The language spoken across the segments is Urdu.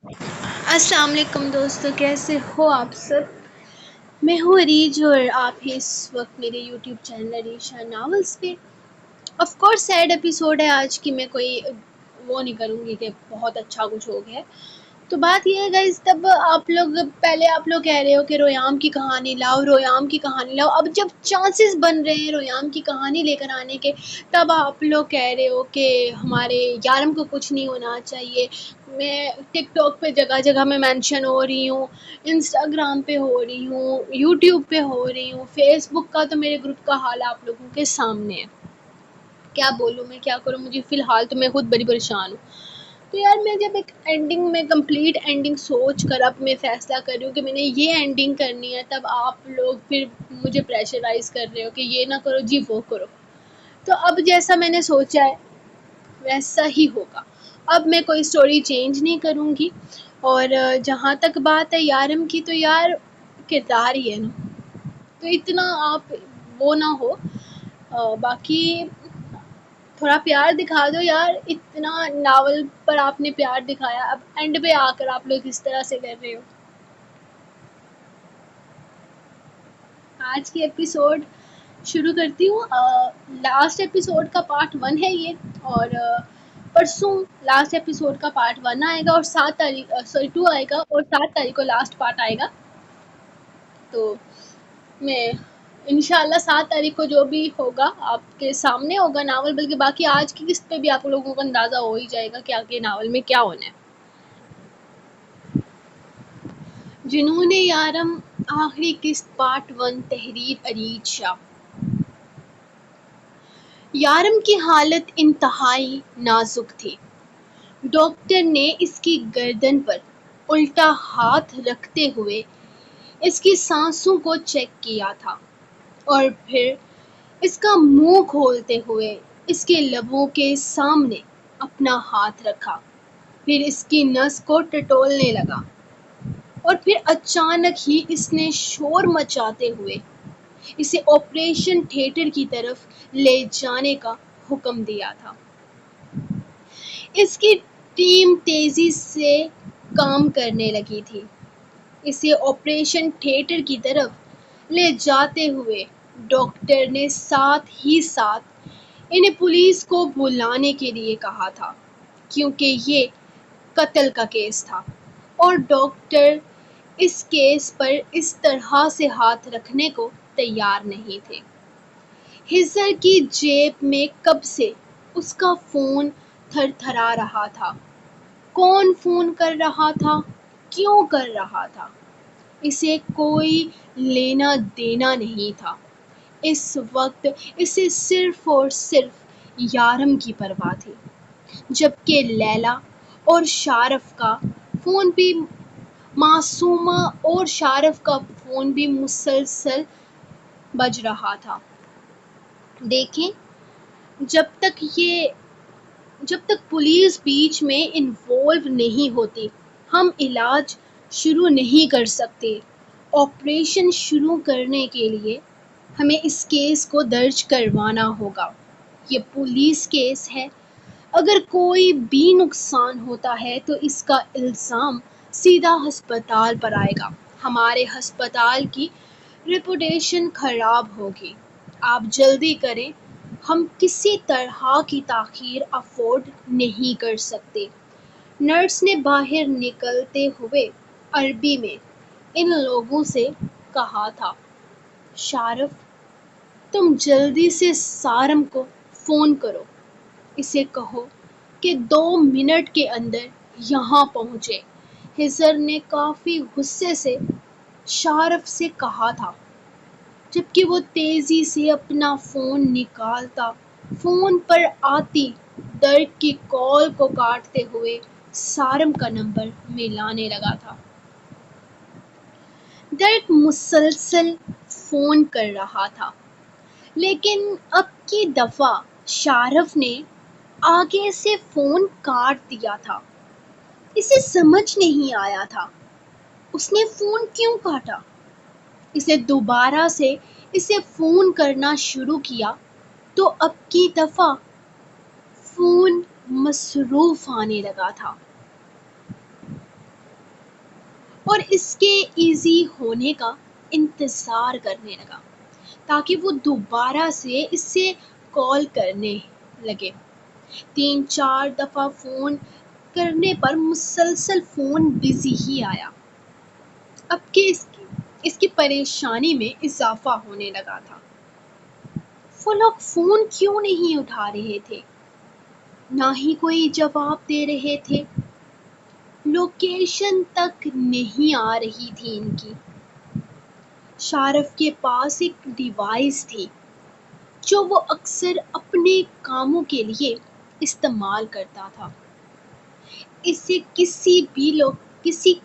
السلام علیکم دوستو، کیسے ہو آپ سب؟ میں ہوں عریج اور آپ ہی اس وقت میرے یوٹیوب چینل عریشہ ناولز پہ آف کورس سیڈ ایپیسوڈ ہے آج کی. میں کوئی وہ نہیں کروں گی کہ بہت اچھا کچھ ہو گیا ہے. تو بات یہ ہے گائز، تب آپ لوگ کہہ رہے ہو کہ رویام کی کہانی لاؤ. اب جب چانسز بن رہے ہیں رویام کی کہانی لے کر آنے کے، تب آپ لوگ کہہ رہے ہو کہ ہمارے یارم کو کچھ نہیں ہونا چاہیے. میں ٹک ٹاک پہ جگہ جگہ میں مینشن ہو رہی ہوں، انسٹاگرام پہ ہو رہی ہوں، یوٹیوب پہ ہو رہی ہوں، فیس بک کا تو میرے گروپ کا حال آپ لوگوں کے سامنے ہے. کیا بولوں میں، کیا کروں، مجھے فی الحال تو میں خود بڑی پریشان ہوں. تو یار میں جب ایک کمپلیٹ اینڈنگ سوچ کر اب میں فیصلہ کر رہی ہوں کہ میں نے یہ اینڈنگ کرنی ہے، تب آپ لوگ پھر مجھے پریشرائز کر رہے ہو کہ یہ نہ کرو جی وہ کرو. تو اب جیسا میں نے سوچا ہے ویسا ہی ہوگا. اب میں کوئی سٹوری چینج نہیں کروں گی. اور جہاں تک بات ہے یارم کی، تو یار کردار ہی ہے نا، تو اتنا آپ وہ نہ ہو. باقی تھوڑا پیار دکھا دو یار. اتنا ناول پر آپ نے پیار دکھایا، اب اینڈ پہ آ کر آپ لوگ اس طرح سے کر رہے ہو. آج کی ایپیسوڈ شروع کرتی ہوں. لاسٹ ایپیسوڈ کا پارٹ 1 ہے یہ، اور پرسوں لاسٹ ایپیسوڈ کا پارٹ 1 آئے گا اور 2 آئے گا، اور 7 تاریخ کو لاسٹ پارٹ آئے گا. تو میں انشاءاللہ 7 تاریخ کو جو بھی ہوگا آپ کے سامنے ہوگا ناول، بلکہ باقی آج کی قسط پہ بھی آپ لوگوں کو اندازہ ہو ہی جائے گا کہ آگے ناول میں کیا ہونا ہے. جنون یارم آخری قسط پارٹ 1، تحریر عریج شاہ. یارم کی حالت انتہائی نازک تھی. ڈاکٹر نے اس کی گردن پر الٹا ہاتھ رکھتے ہوئے اس کی سانسوں کو چیک کیا تھا، اور پھر اس کا منہ کھولتے ہوئے اس کے لبوں کے سامنے اپنا ہاتھ رکھا. پھر اس کی نس کو ٹٹولنے لگا، اور پھر اچانک ہی اس نے شور مچاتے ہوئے اسے آپریشن تھیٹر کی طرف لے جانے کا حکم دیا تھا. اس کی ٹیم تیزی سے کام کرنے لگی تھی. اسے آپریشن تھیٹر کی طرف لے جاتے ہوئے ڈاکٹر نے ساتھ ہی ساتھ انہیں پولیس کو بلانے کے لیے کہا تھا، کیونکہ یہ قتل کا کیس تھا اور ڈاکٹر اس کیس پر اس طرح سے ہاتھ رکھنے کو تیار نہیں تھے. ہزر کی جیب میں کب سے اس کا فون تھر تھرا رہا تھا. کون فون کر رہا تھا، کیوں کر رہا تھا، اسے کوئی لینا دینا نہیں تھا. اس وقت اسے صرف اور صرف یارم کی پرواہ تھی. جبکہ لیلا اور شارف کا فون بھی معصومہ اور شارف کا فون بھی مسلسل بج رہا تھا. دیکھیں، جب تک پولیس بیچ میں انوالو نہیں ہوتی، ہم علاج شروع نہیں کر سکتے. آپریشن شروع کرنے کے لیے ہمیں اس کیس کو درج کروانا ہوگا. یہ پولیس کیس ہے. اگر کوئی بھی نقصان ہوتا ہے تو اس کا الزام سیدھا ہسپتال پر آئے گا. ہمارے ہسپتال کی ریپوٹیشن خراب ہوگی. آپ جلدی کریں، ہم کسی طرح کی تاخیر افورڈ نہیں کر سکتے. نرس نے باہر نکلتے ہوئے عربی میں ان لوگوں سے کہا تھا. شارف، تم جلدی سے سارم کو فون کرو. اسے کہو کہ 2 منٹ کے اندر یہاں پہنچے. ہزر نے کافی غصے سے شارف سے کہا تھا، جبکہ وہ تیزی سے اپنا فون نکالتا فون پر آتی درک کی کال کو کاٹتے ہوئے سارم کا نمبر ملانے لگا تھا. درک مسلسل فون کر رہا تھا، لیکن اب کی دفعہ شارف نے آگے سے فون کاٹ دیا تھا. اسے سمجھ نہیں آیا تھا اس نے فون کیوں کاٹا. اسے دوبارہ سے اسے فون کرنا شروع کیا تو اب کی دفعہ فون مصروف آنے لگا تھا. اس کے ایزی ہونے کا انتظار کرنے لگا تاکہ وہ دوبارہ سے اس سے کال کرنے لگے۔ 3-4 دفعہ فون کرنے پر مسلسل فون بزی ہی آیا۔ اب کہ اس کی پریشانی میں اضافہ ہونے لگا تھا۔ وہ لوگ فون کیوں نہیں اٹھا رہے تھے؟ نہ ہی کوئی جواب دے رہے تھے۔ لوکیشن تک نہیں آ رہی تھی ان کی۔ شارف کے پاس ایک ڈیوائس تھی جو وہ اکثر اپنے کاموں کے لیے استعمال کرتا تھا۔ اسے کسی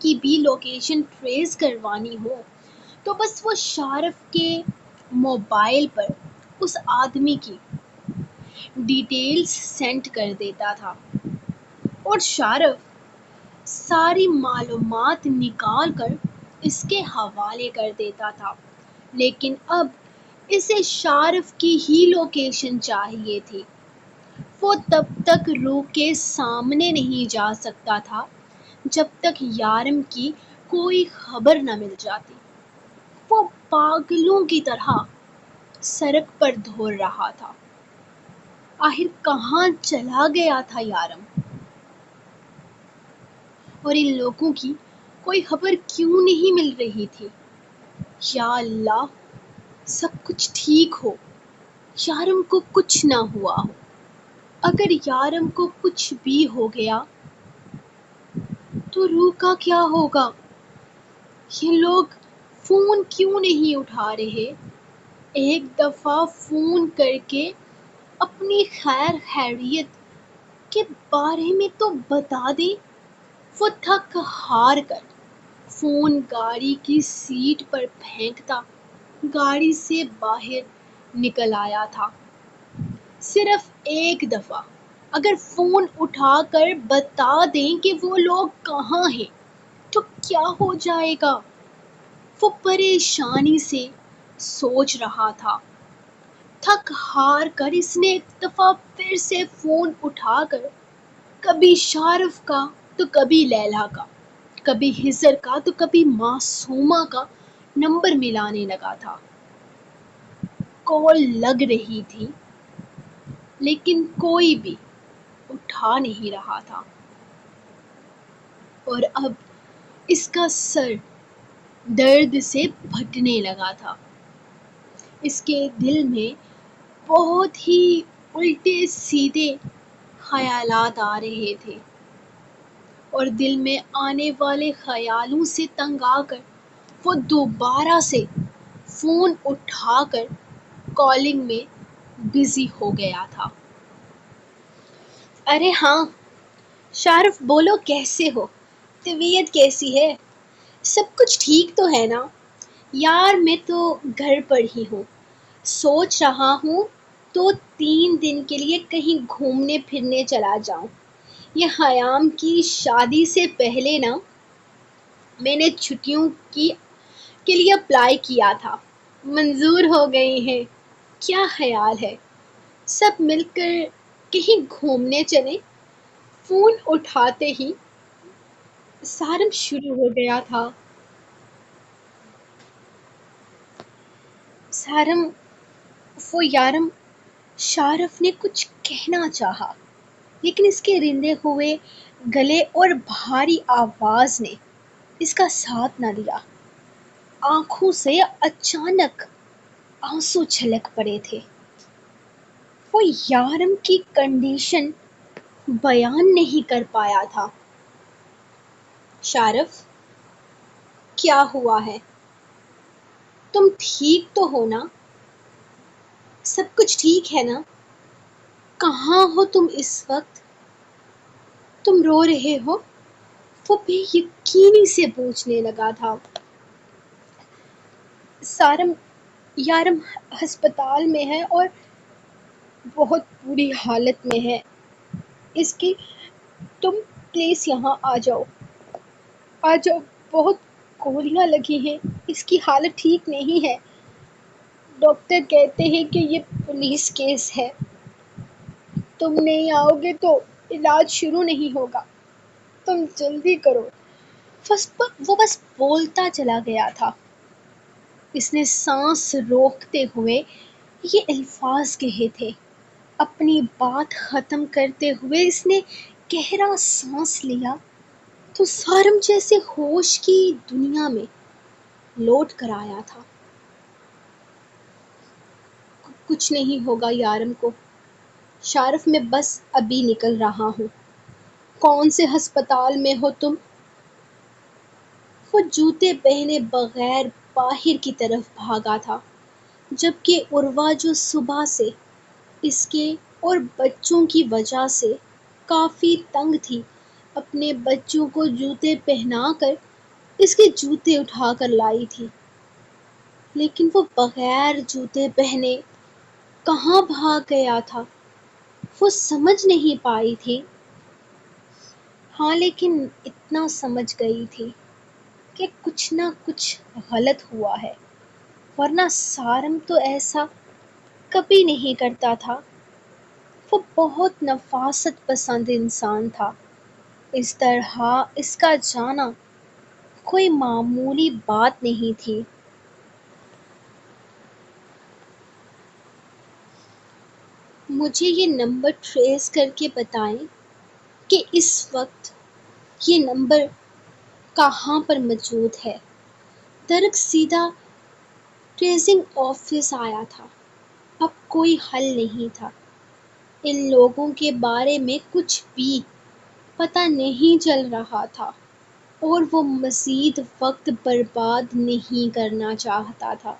کی بھی لوکیشن ٹریس کروانی ہو تو بس وہ شارف کے موبائل پر اس آدمی کی ڈیٹیلز سینڈ کر دیتا تھا اور شارف ساری معلومات نکال کر اس کے حوالے کر دیتا تھا۔ لیکن اب اسے شارف کی ہی لوکیشن چاہیے تھی۔ وہ تب تک روح کے سامنے نہیں جا سکتا تھا جب تک یارم کی کوئی خبر نہ مل جاتی۔ وہ پاگلوں کی طرح سڑک پر دوڑ رہا تھا۔ آخر کہاں چلا گیا تھا یارم؟ اور ان لوگوں کی کوئی خبر کیوں نہیں مل رہی تھی؟ یا اللہ، سب کچھ ٹھیک ہو، یارم کو کچھ نہ ہوا ہو۔ اگر یارم کو کچھ بھی ہو گیا تو روح کا کیا ہوگا؟ یہ لوگ فون کیوں نہیں اٹھا رہے؟ ایک دفعہ فون کر کے اپنی خیر خیریت کے بارے میں تو بتا دیں۔ وہ تھک ہار کر فون گاڑی کی سیٹ پر پھینکتا گاڑی سے باہر نکل آیا تھا۔ صرف ایک دفعہ اگر فون اٹھا کر بتا دیں کہ وہ لوگ کہاں ہیں تو کیا ہو جائے گا؟ وہ پریشانی سے سوچ رہا تھا۔ تھک ہار کر اس نے ایک دفعہ پھر سے فون اٹھا کر کبھی شارف کا تو کبھی لیلا کا، کبھی ہزر کا تو کبھی معصومہ کا نمبر ملانے لگا تھا۔ کال لگ رہی تھی لیکن کوئی بھی اٹھا نہیں رہا تھا اور اب اس کا سر درد سے پھٹنے لگا تھا۔ اس کے دل میں بہت ہی الٹے سیدھے خیالات آ رہے تھے اور دل میں آنے والے خیالوں سے تنگ آ کر وہ دوبارہ سے فون اٹھا کر کالنگ میں بزی ہو گیا تھا۔ ارے ہاں شارف، بولو کیسے ہو؟ طبیعت کیسی ہے؟ سب کچھ ٹھیک تو ہے نا؟ یار میں تو گھر پر ہی ہوں، سوچ رہا ہوں تو 3 دن کے لیے کہیں گھومنے پھرنے چلا جاؤں۔ یہ خیام کی شادی سے پہلے نا میں نے چھٹیوں کے لیے اپلائی کیا تھا، منظور ہو گئی ہیں۔ کیا خیال ہے سب مل کر کہیں گھومنے چلیں؟ فون اٹھاتے ہی سارم شروع ہو گیا تھا۔ سارم، وہ یارم، شارف نے کچھ کہنا چاہا لیکن اس کے رندے ہوئے گلے اور بھاری آواز نے اس کا ساتھ نہ دیا۔ آنکھوں سے اچانک آنسو چھلک پڑے تھے۔ وہ یارم کی کنڈیشن بیان نہیں کر پایا تھا۔ شارف، کیا ہوا ہے؟ تم ٹھیک تو ہو نا؟ سب کچھ ٹھیک ہے نا؟ کہاں ہو تم اس وقت؟ تم رو رہے ہو؟ وہ بے یقینی سے پوچھنے لگا تھا۔ یارم ہسپتال میں ہے اور بہت بری حالت میں ہے اس کی۔ تم پلیز یہاں آ جاؤ، بہت گولیاں لگی ہیں، اس کی حالت ٹھیک نہیں ہے۔ ڈاکٹر کہتے ہیں کہ یہ پولیس کیس ہے، تم نہیں آؤ گے تو علاج شروع نہیں ہوگا، تم جلدی کرو۔ وہ بس بولتا چلا گیا تھا۔ اس نے سانس روکتے ہوئے یہ الفاظ کہے تھے۔ اپنی بات ختم کرتے ہوئے اس نے گہرا سانس لیا تو سارم جیسے ہوش کی دنیا میں لوٹ کر آیا تھا۔ کچھ نہیں ہوگا یارم کو، شارف میں بس ابھی نکل رہا ہوں۔ کون سے ہسپتال میں ہو تم؟ وہ جوتے پہنے بغیر باہر کی طرف بھاگا تھا، جبکہ عروہ جو صبح سے اس کے اور بچوں کی وجہ سے کافی تنگ تھی، اپنے بچوں کو جوتے پہنا کر اس کے جوتے اٹھا کر لائی تھی، لیکن وہ بغیر جوتے پہنے کہاں بھاگ گیا تھا وہ سمجھ نہیں پائی تھی۔ ہاں لیکن اتنا سمجھ گئی تھی کہ کچھ نہ کچھ غلط ہوا ہے، ورنہ سارم تو ایسا کبھی نہیں کرتا تھا۔ وہ بہت نفاست پسند انسان تھا، اس طرح اس کا جانا کوئی معمولی بات نہیں تھی۔ مجھے یہ نمبر ٹریس کر کے بتائیں کہ اس وقت یہ نمبر کہاں پر موجود ہے۔ درک سیدھا ٹریسنگ آفس آیا تھا، اب کوئی حل نہیں تھا۔ ان لوگوں کے بارے میں کچھ بھی پتہ نہیں چل رہا تھا اور وہ مزید وقت برباد نہیں کرنا چاہتا تھا۔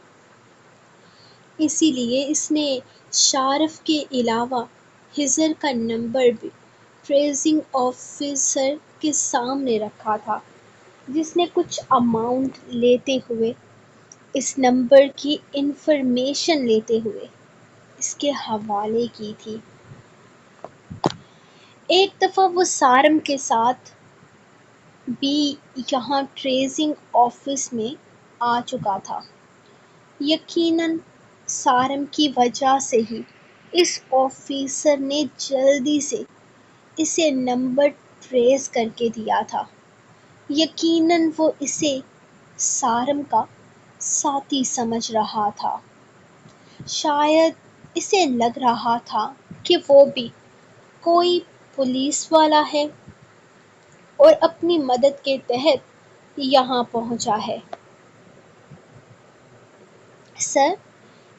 اسی لیے اس نے شارف کے علاوہ ہزر کا نمبر بھی ٹریسنگ آفیسر کے سامنے رکھا تھا، جس نے کچھ اماؤنٹ لیتے ہوئے اس نمبر کی انفارمیشن لیتے ہوئے اس کے حوالے کی تھی۔ ایک دفعہ وہ سارم کے ساتھ بھی یہاں ٹریسنگ آفس میں آ چکا تھا۔ یقیناً سارم کی وجہ سے ہی اس آفیسر نے جلدی سے اسے نمبر ٹریس کر کے دیا تھا۔ یقیناً وہ اسے سارم کا ساتھی سمجھ رہا تھا۔ شاید اسے لگ رہا تھا کہ وہ بھی کوئی پولیس والا ہے اور اپنی مدد کے تحت یہاں پہنچا ہے۔ سر،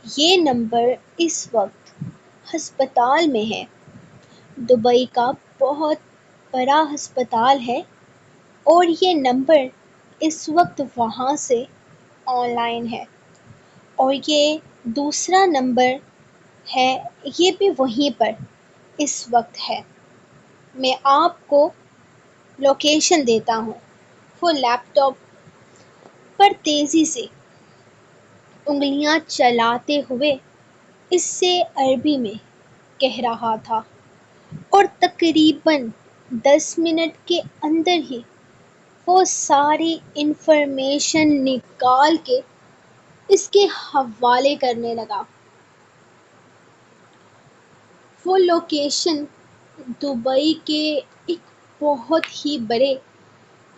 یہ نمبر اس وقت ہسپتال میں ہے۔ دبئی کا بہت بڑا ہسپتال ہے اور یہ نمبر اس وقت وہاں سے آن لائن ہے، اور یہ دوسرا نمبر ہے، یہ بھی وہیں پر اس وقت ہے۔ میں آپ کو لوکیشن دیتا ہوں۔ وہ لیپ ٹاپ پر تیزی سے انگلیاں چلاتے ہوئے اس سے عربی میں کہہ رہا تھا، اور تقریباً 10 منٹ کے اندر ہی وہ ساری انفارمیشن نکال کے اس کے حوالے کرنے لگا۔ وہ لوکیشن دبئی کے ایک بہت ہی بڑے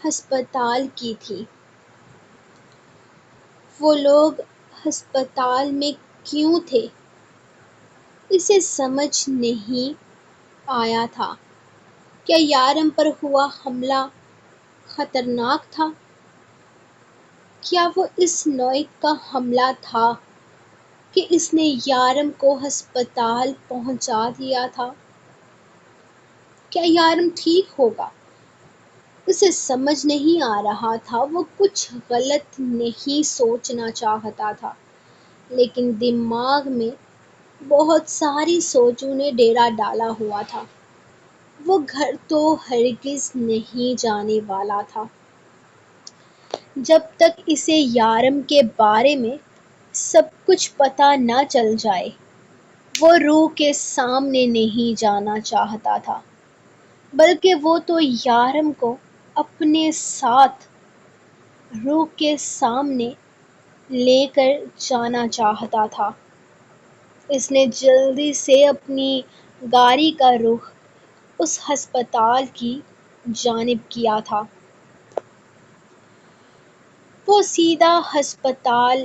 ہسپتال کی تھی۔ وہ لوگ ہسپتال میں کیوں تھے اسے سمجھ نہیں آیا تھا۔ کیا یارم پر ہوا حملہ خطرناک تھا؟ کیا وہ اس نوع کا حملہ تھا کہ اس نے یارم کو ہسپتال پہنچا دیا تھا؟ کیا یارم ٹھیک ہوگا؟ اسے سمجھ نہیں آ رہا تھا۔ وہ کچھ غلط نہیں سوچنا چاہتا تھا، لیکن دماغ میں بہت ساری سوچوں نے ڈیرا ڈالا ہوا تھا۔ وہ گھر تو ہرگز نہیں جانے والا تھا جب تک اسے یارم کے بارے میں سب کچھ پتہ نہ چل جائے۔ وہ روح کے سامنے نہیں جانا چاہتا تھا، بلکہ وہ تو یارم کو اپنے ساتھ روح کے سامنے لے کر جانا چاہتا تھا۔ اس نے جلدی سے اپنی گاڑی کا رخ اس ہسپتال کی جانب کیا تھا۔ وہ سیدھا ہسپتال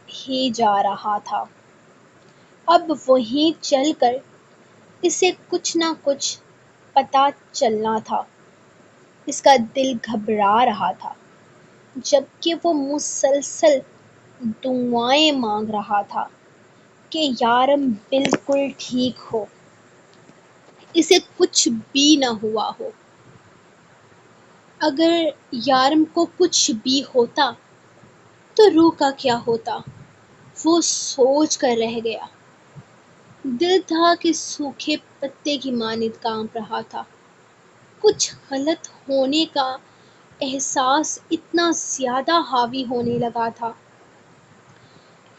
ہی جا رہا تھا۔ اب وہیں چل کر اسے کچھ نہ کچھ پتہ چلنا تھا۔ اس کا دل گھبرا رہا تھا، جبکہ وہ مسلسل دعائیں مانگ رہا تھا کہ یارم بالکل ٹھیک ہو، اسے کچھ بھی نہ ہوا ہو۔ اگر یارم کو کچھ بھی ہوتا تو روح کا کیا ہوتا؟ وہ سوچ کر رہ گیا۔ دل تھا کہ سوکھے پتے کی مانند کانپ رہا تھا۔ کچھ غلط ہونے کا احساس اتنا زیادہ حاوی ہونے لگا تھا۔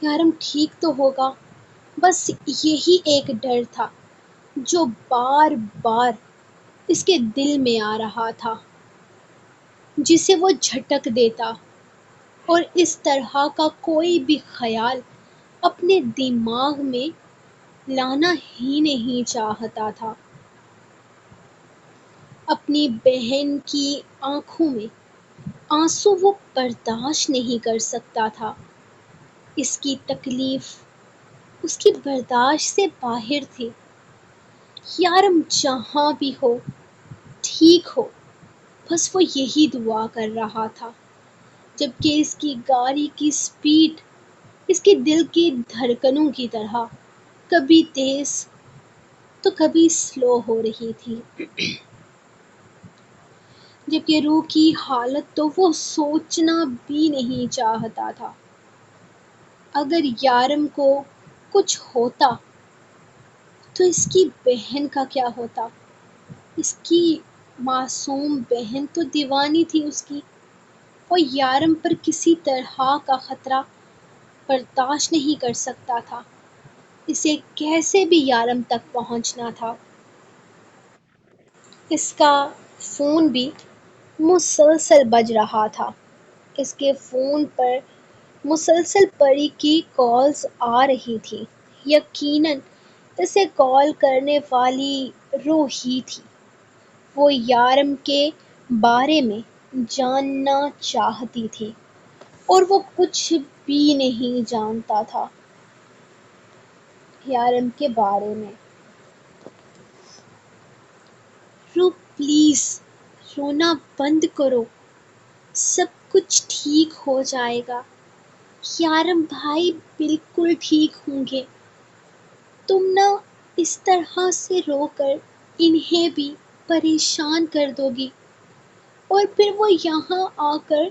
یارم ٹھیک تو ہوگا، بس یہی ایک ڈر تھا جو بار بار اس کے دل میں آ رہا تھا، جسے وہ جھٹک دیتا اور اس طرح کا کوئی بھی خیال اپنے دماغ میں لانا ہی نہیں چاہتا تھا۔ اپنی بہن کی آنکھوں میں آنسو وہ برداشت نہیں کر سکتا تھا۔ اس کی تکلیف اس کی برداشت سے باہر تھی۔ یارم جہاں بھی ہو، ٹھیک ہو، بس وہ یہی دعا کر رہا تھا، جبکہ اس کی گاڑی کی سپیڈ اس کے دل کی دھڑکنوں کی طرح کبھی تیز تو کبھی سلو ہو رہی تھی۔ جبکہ روح کی حالت تو وہ سوچنا بھی نہیں چاہتا تھا۔ اگر یارم کو کچھ ہوتا تو اس کی بہن کا کیا ہوتا؟ اس کی معصوم بہن تو دیوانی تھی اس کی۔ وہ یارم پر کسی طرح کا خطرہ برداشت نہیں کر سکتا تھا۔ اسے کیسے بھی یارم تک پہنچنا تھا۔ اس کا فون بھی مسلسل بج رہا تھا۔ اس کے فون پر مسلسل پری کی کالز آ رہی تھی۔ یقیناً اسے کال کرنے والی روح ہی تھی۔ وہ یارم کے بارے میں جاننا چاہتی تھی اور وہ کچھ بھی نہیں جانتا تھا یارم کے بارے میں۔ روح پلیز رونا بند کرو، سب کچھ ٹھیک ہو جائے گا۔ یارم بھائی بالکل ٹھیک ہوں گے۔ تم نہ اس طرح سے رو کر انہیں بھی پریشان کر دو گی اور پھر وہ یہاں آ کر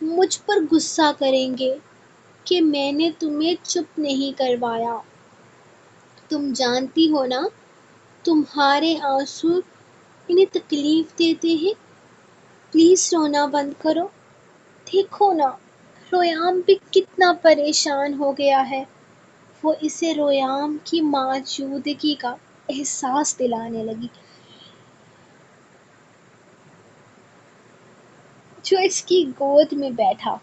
مجھ پر غصہ کریں گے کہ میں نے تمہیں چپ نہیں کروایا۔ تم جانتی ہو نا تمہارے آنسو انہیں تکلیف دیتے ہیں۔ پلیز رونا بند کرو۔ دیکھو نا رویام بھی کتنا پریشان ہو گیا ہے۔ وہ اسے رویام کی موجودگی کا احساس دلانے لگی، جو اس کی گود میں بیٹھا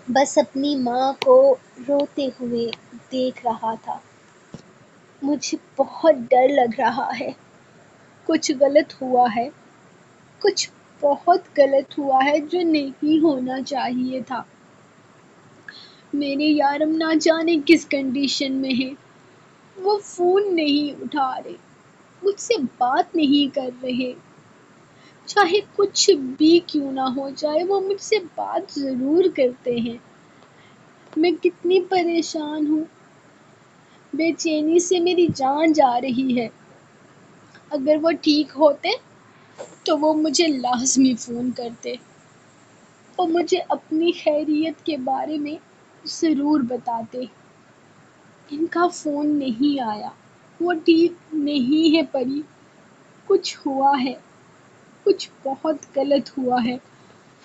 بس اپنی ماں کو روتے ہوئے دیکھ رہا تھا۔ مجھے بہت ڈر لگ رہا ہے، کچھ غلط ہوا ہے، کچھ بہت غلط ہوا ہے جو نہیں ہونا چاہیے تھا۔ میرے یارم نہ جانے کس کنڈیشن میں ہے۔ وہ فون نہیں اٹھا رہے، مجھ سے بات نہیں کر رہے۔ چاہے کچھ بھی کیوں نہ ہو جائے وہ مجھ سے بات ضرور کرتے ہیں۔ میں کتنی پریشان ہوں، بے چینی سے میری جان جا رہی ہے۔ اگر وہ ٹھیک ہوتے تو وہ مجھے لازمی فون کرتے اور مجھے اپنی خیریت کے بارے میں ضرور بتاتے۔ ان کا فون نہیں آیا۔ وہ ٹھیک نہیں ہے پری، کچھ ہوا ہے، کچھ بہت غلط ہوا ہے،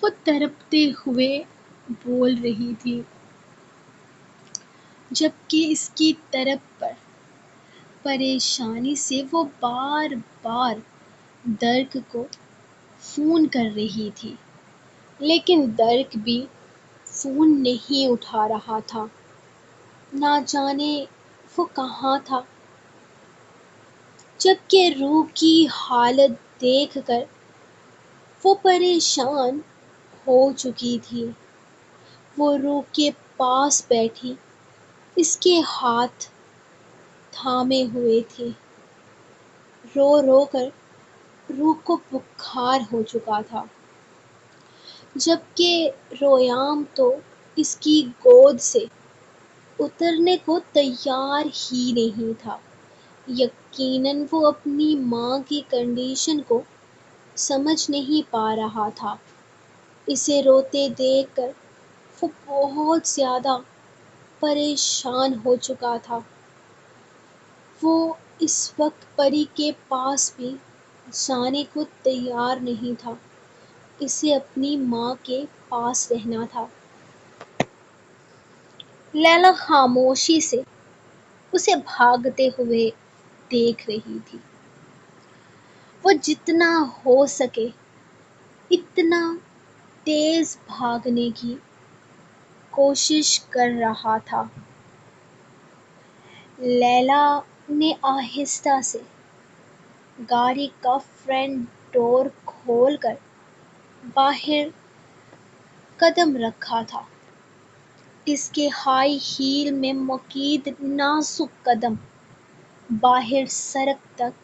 وہ تڑپتے ہوئے بول رہی تھی، جبکہ اس کی طرف پر پریشانی سے وہ بار بار درک کو فون کر رہی تھی، لیکن درک بھی فون نہیں اٹھا رہا تھا۔ نہ جانے وہ کہاں تھا۔ جبکہ روح کی حالت دیکھ کر وہ پریشان ہو چکی تھی۔ وہ روح کے پاس بیٹھی اس کے ہاتھ تھامے ہوئے تھے۔ رو رو کر روح کو بخار ہو چکا تھا، جبکہ رویام تو اس کی گود سے اترنے کو تیار ہی نہیں تھا۔ یقیناً وہ اپنی ماں کی کنڈیشن کو سمجھ نہیں پا رہا تھا۔ اسے روتے دیکھ کر وہ بہت زیادہ پریشان ہو چکا تھا۔ وہ اس وقت پری کے پاس بھی جانے کو تیار نہیں تھا، اسے اپنی ماں کے پاس رہنا تھا۔ لیلا خاموشی سے اسے بھاگتے ہوئے دیکھ رہی تھی۔ وہ جتنا ہو سکے اتنا تیز بھاگنے کی کوشش کر رہا تھا۔ لیلا نے آہستہ سے گاڑی کا فرنٹ ڈور کھول کر باہر قدم رکھا تھا۔ اس کے ہائی ہیل میں مقید نازک قدم باہر سڑک تک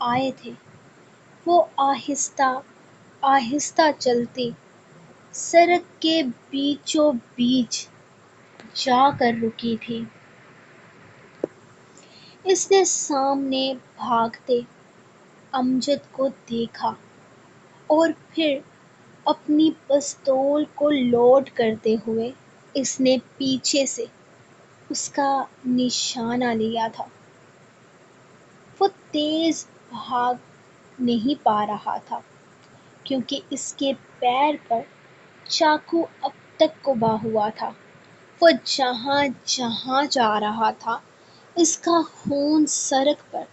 آئے تھے۔ وہ آہستہ آہستہ چلتی سڑک کے بیچوں بیچ جا کر رکی تھی۔ اس نے سامنے بھاگتے امجد کو دیکھا اور پھر اپنی پستول کو لوڈ کرتے ہوئے اس نے پیچھے سے اس کا نشانہ لیا تھا۔ وہ تیز بھاگ نہیں پا رہا تھا کیونکہ اس کے پیر پر چاقو اب تک کبا ہوا تھا۔ وہ جہاں جہاں جا رہا تھا اس کا خون سڑک پر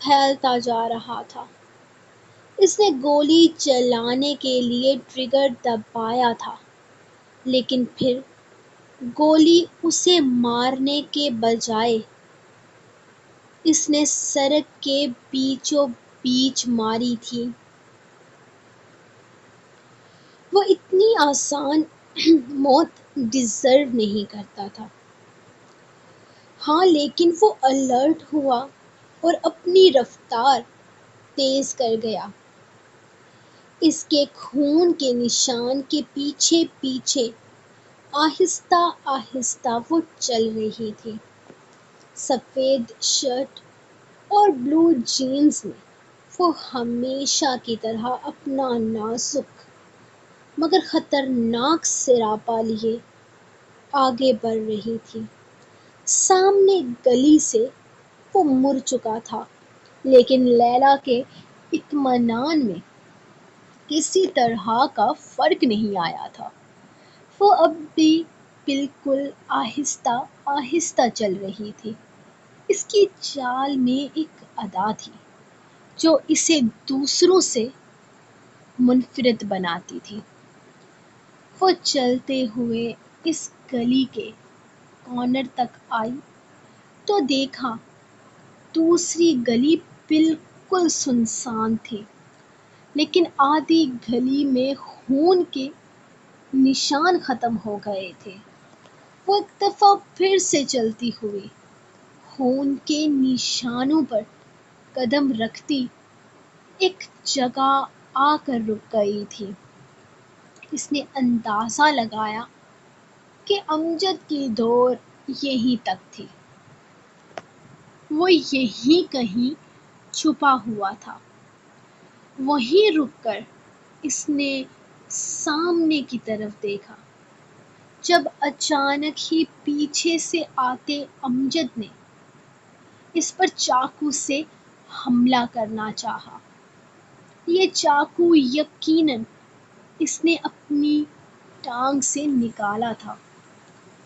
پھیلتا جا رہا تھا۔ اس نے گولی چلانے کے لیے ٹریگر دبایا تھا، لیکن پھر گولی اسے مارنے کے بجائے اس نے سڑک کے بیچوں بیچ ماری تھی۔ وہ اتنی آسان موت ڈیزرو نہیں کرتا تھا۔ ہاں لیکن وہ الرٹ ہوا اور اپنی رفتار تیز کر گیا۔ اس کے خون کے نشان کے پیچھے پیچھے آہستہ آہستہ وہ چل رہی تھی۔ سفید شرٹ اور بلو جینز میں وہ ہمیشہ کی طرح اپنا نازک مگر خطرناک سراپا لیے آگے بڑھ رہی تھی۔ سامنے گلی سے وہ مڑ چکا تھا، لیکن لیلا کے اطمینان میں کسی طرح کا فرق نہیں آیا تھا۔ وہ اب بھی بالکل آہستہ آہستہ چل رہی تھی۔ اس کی چال میں ایک ادا تھی جو اسے دوسروں سے منفرد بناتی تھی۔ وہ چلتے ہوئے اس گلی کے کارنر تک آئی تو دیکھا دوسری گلی بالکل سنسان تھی، لیکن آدھی گلی میں خون کے نشان ختم ہو گئے تھے۔ وہ ایک دفعہ پھر سے چلتی ہوئی خون کے نشانوں پر قدم رکھتی ایک جگہ آ کر رک گئی تھی۔ اس نے اندازہ لگایا کہ امجد کی دور یہیں تک تھی۔ وہ یہیں کہیں چھپا ہوا تھا۔ وہیں رک کر اس نے سامنے کی طرف دیکھا جب اچانک ہی پیچھے سے آتے امجد نے اس پر چاقو سے حملہ کرنا چاہا۔ یہ چاقو یقیناً اس نے اپنی ٹانگ سے نکالا تھا۔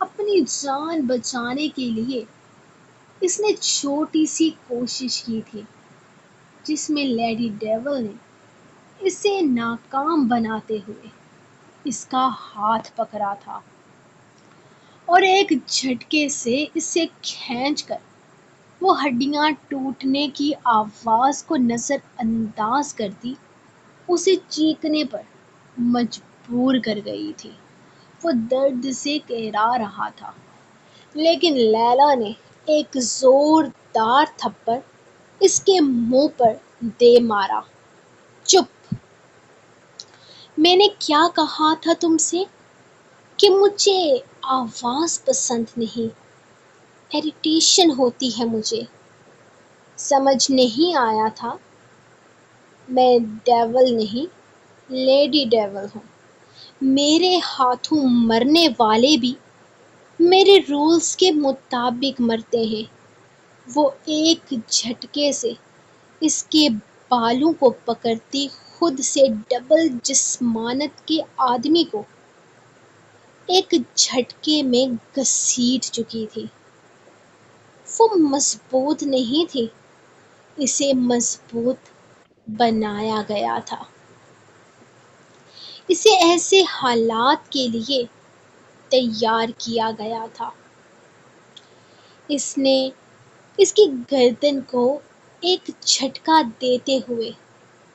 اپنی جان بچانے کے لیے اس نے چھوٹی سی کوشش کی تھی جس میں لیڈی ڈیول نے اسے ناکام بناتے ہوئے اس کا ہاتھ پکڑا تھا اور ایک جھٹکے سے اسے کھینچ کر وہ ہڈیاں ٹوٹنے کی آواز کو نظر انداز کرتی اسے چیخنے پر مجبور کر گئی تھی۔ وہ درد سے کہرا رہا تھا، لیکن لیلا نے ایک زوردار تھپڑ اس کے منہ پر دے مارا۔ چپ! میں نے کیا کہا تھا تم سے کہ مجھے آواز پسند نہیں، اریٹیشن ہوتی ہے مجھے۔ سمجھ نہیں آیا تھا؟ میں ڈیول نہیں، لیڈی ڈیول ہوں۔ میرے ہاتھوں مرنے والے بھی میرے رولز کے مطابق مرتے ہیں۔ وہ ایک جھٹکے سے اس کے بالوں کو پکڑتی خود سے ڈبل جسمانیت کے آدمی کو ایک جھٹکے میں گھسیٹ چکی تھی۔ وہ مضبوط نہیں تھی، اسے مضبوط بنایا گیا تھا۔ اسے ایسے حالات کے لیے تیار کیا گیا تھا۔ اس نے اس کی گردن کو ایک جھٹکا دیتے ہوئے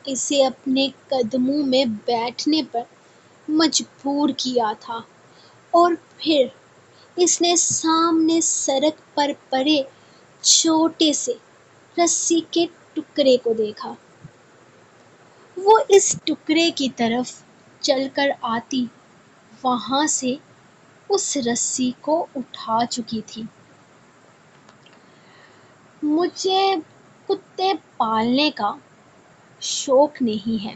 اسے اپنے قدموں میں بیٹھنے پر مجبور کیا تھا، اور پھر اس نے سامنے سڑک پر پڑے چھوٹے سے رسی کے ٹکڑے کو دیکھا۔ وہ اس ٹکڑے کی طرف چل کر آتی وہاں سے اس رسی کو اٹھا چکی تھی۔ مجھے کتے پالنے کا شوق نہیں ہے،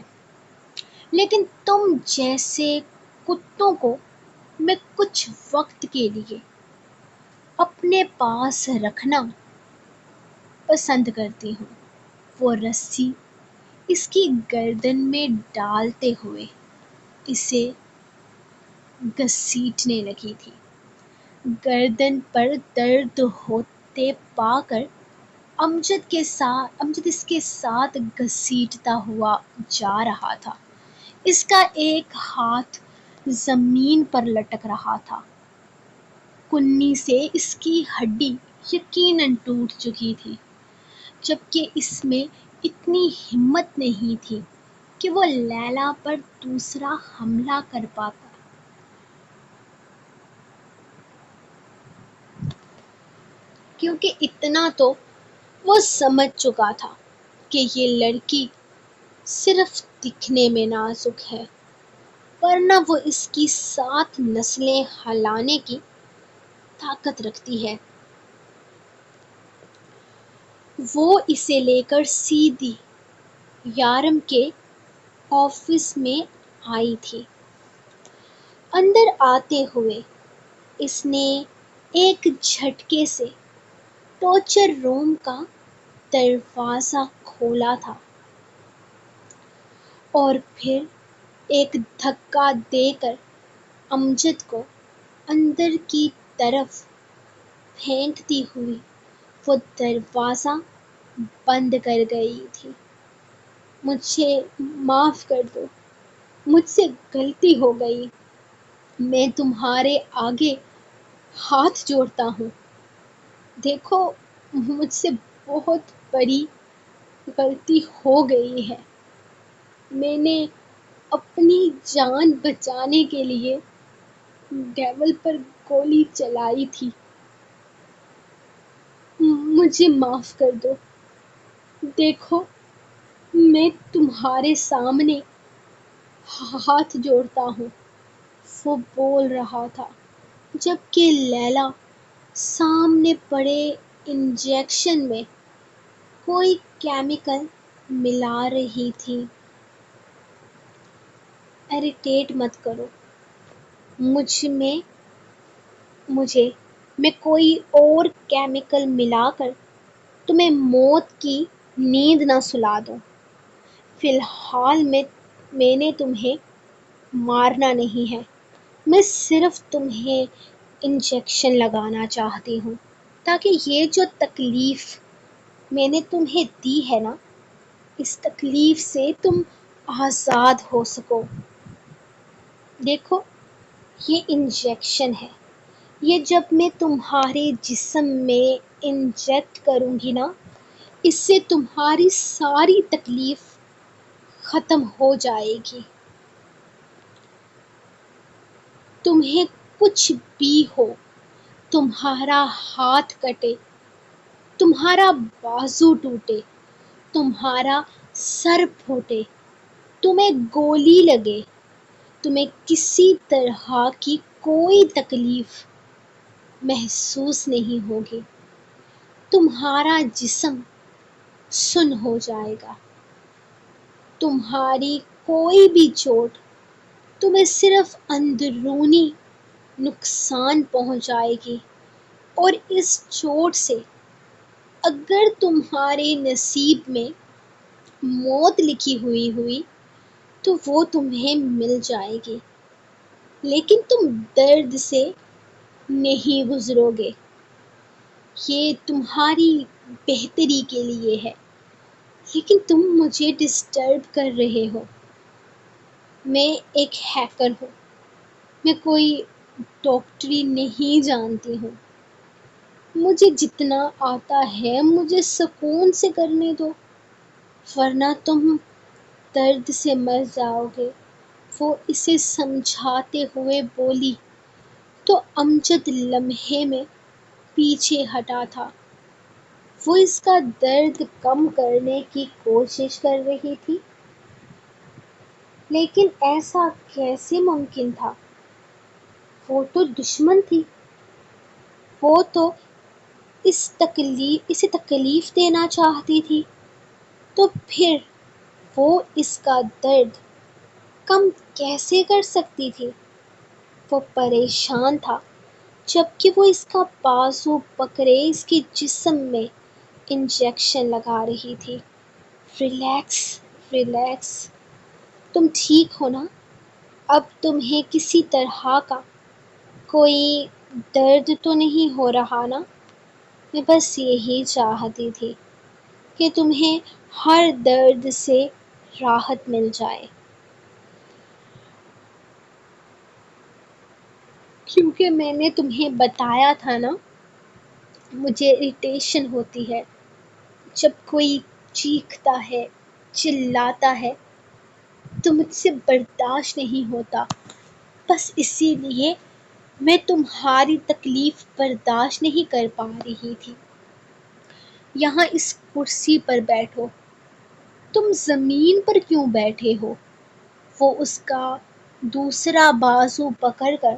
لیکن تم جیسے کتوں کو میں کچھ وقت کے لیے اپنے پاس رکھنا پسند کرتی ہوں۔ وہ رسی اس کی گردن میں ڈالتے ہوئے اسے گھسیٹنے لگی تھی۔ گردن پر درد ہوتے پا کر امجد اس کے ساتھ گھسیٹتا ہوا جا رہا تھا۔ اس کا ایک ہاتھ زمین پر لٹک رہا تھا۔ کنی سے اس کی ہڈی یقیناً ٹوٹ چکی تھی، جبکہ اس میں اتنی ہمت نہیں تھی کہ وہ لیلا پر دوسرا حملہ کر پاتا، کیونکہ اتنا تو وہ سمجھ چکا تھا کہ یہ لڑکی صرف دکھنے میں نازک ہے، ورنہ وہ اس کی 7 نسلیں ہلانے کی طاقت رکھتی ہے۔ وہ اسے لے کر سیدھی یارم کے آفس میں آئی تھی۔ اندر آتے ہوئے اس نے ایک جھٹکے سے ٹارچر روم کا دروازہ کھولا تھا، اور پھر ایک دھکا دے کر امجد کو اندر کی طرف پھینکتی ہوئی وہ دروازہ بند کر گئی تھی۔ مجھے معاف کر دو، مجھ سے غلطی ہو گئی۔ میں تمہارے آگے ہاتھ جوڑتا ہوں۔ دیکھو، مجھ سے بہت بڑی غلطی ہو گئی ہے۔ میں نے اپنی جان بچانے کے لیے ڈیول پر گولی چلائی تھی۔ مجھے معاف کر دو۔ دیکھو، میں تمہارے سامنے ہاتھ جوڑتا ہوں، وہ بول رہا تھا، جبکہ لیلا سامنے پڑے انجیکشن میں کوئی کیمیکل ملا رہی تھی۔ اریٹیٹ مت کرو مجھے میں کوئی اور کیمیکل ملا کر تمہیں موت کی نیند نہ سلا دوں۔ فی الحال میں نے تمہیں مارنا نہیں ہے، میں صرف تمہیں انجیکشن لگانا چاہتی ہوں تاکہ یہ جو تکلیف میں نے تمہیں دی ہے نا، اس تکلیف سے تم آزاد ہو سکو۔ دیکھو، یہ انجیکشن ہے، یہ جب میں تمہارے جسم میں انجیکٹ کروں گی نا، اس سے تمہاری ساری تکلیف ختم ہو جائے گی۔ تمہیں کچھ بھی ہو، تمہارا ہاتھ کٹے، تمہارا بازو ٹوٹے، تمہارا سر پھوٹے، تمہیں گولی لگے، تمہیں کسی طرح کی کوئی تکلیف محسوس نہیں ہوگی، تمہارا جسم سن ہو جائے گا، تمہاری کوئی بھی چوٹ تمہیں صرف اندرونی نقصان پہنچائے گی، اور اس چوٹ سے اگر تمہارے نصیب میں موت لکھی ہوئی تو وہ تمہیں مل جائے گی، لیکن تم درد سے نہیں گزرو گے۔ یہ تمہاری بہتری کے لیے ہے، لیکن تم مجھے ڈسٹرب کر رہے ہو۔ میں ایک ہیکر ہوں، میں کوئی ڈاکٹری نہیں جانتی ہوں، مجھے جتنا آتا ہے مجھے سکون سے کرنے دو، ورنہ تم درد سے مر جاؤ گے۔ وہ اسے سمجھاتے ہوئے بولی تو امجد لمحے میں پیچھے ہٹا تھا۔ وہ اس کا درد کم کرنے کی کوشش کر رہی تھی، لیکن ایسا کیسے ممکن تھا؟ وہ تو دشمن تھی، وہ تو اسے تکلیف دینا چاہتی تھی، تو پھر وہ اس کا درد کم کیسے کر سکتی تھی؟ وہ پریشان تھا، جبکہ وہ اس کا بازو پکڑے اس کے جسم میں انجیکشن لگا رہی تھی۔ ریلیکس، ریلیکس، تم ٹھیک ہو نا؟ اب تمہیں کسی طرح کا کوئی درد تو نہیں ہو رہا نا؟ میں بس یہی چاہتی تھی کہ تمہیں ہر درد سے راحت مل جائے، کیونکہ میں نے تمہیں بتایا تھا نا، مجھے اریٹیشن ہوتی ہے جب کوئی چیختا ہے، چلاتا ہے، تو مجھ سے برداشت نہیں ہوتا۔ بس اسی لیے میں تمہاری تکلیف برداشت نہیں کر پا رہی تھی۔ یہاں اس کرسی پر بیٹھو، تم زمین پر کیوں بیٹھے ہو؟ وہ اس کا دوسرا بازو پکڑ کر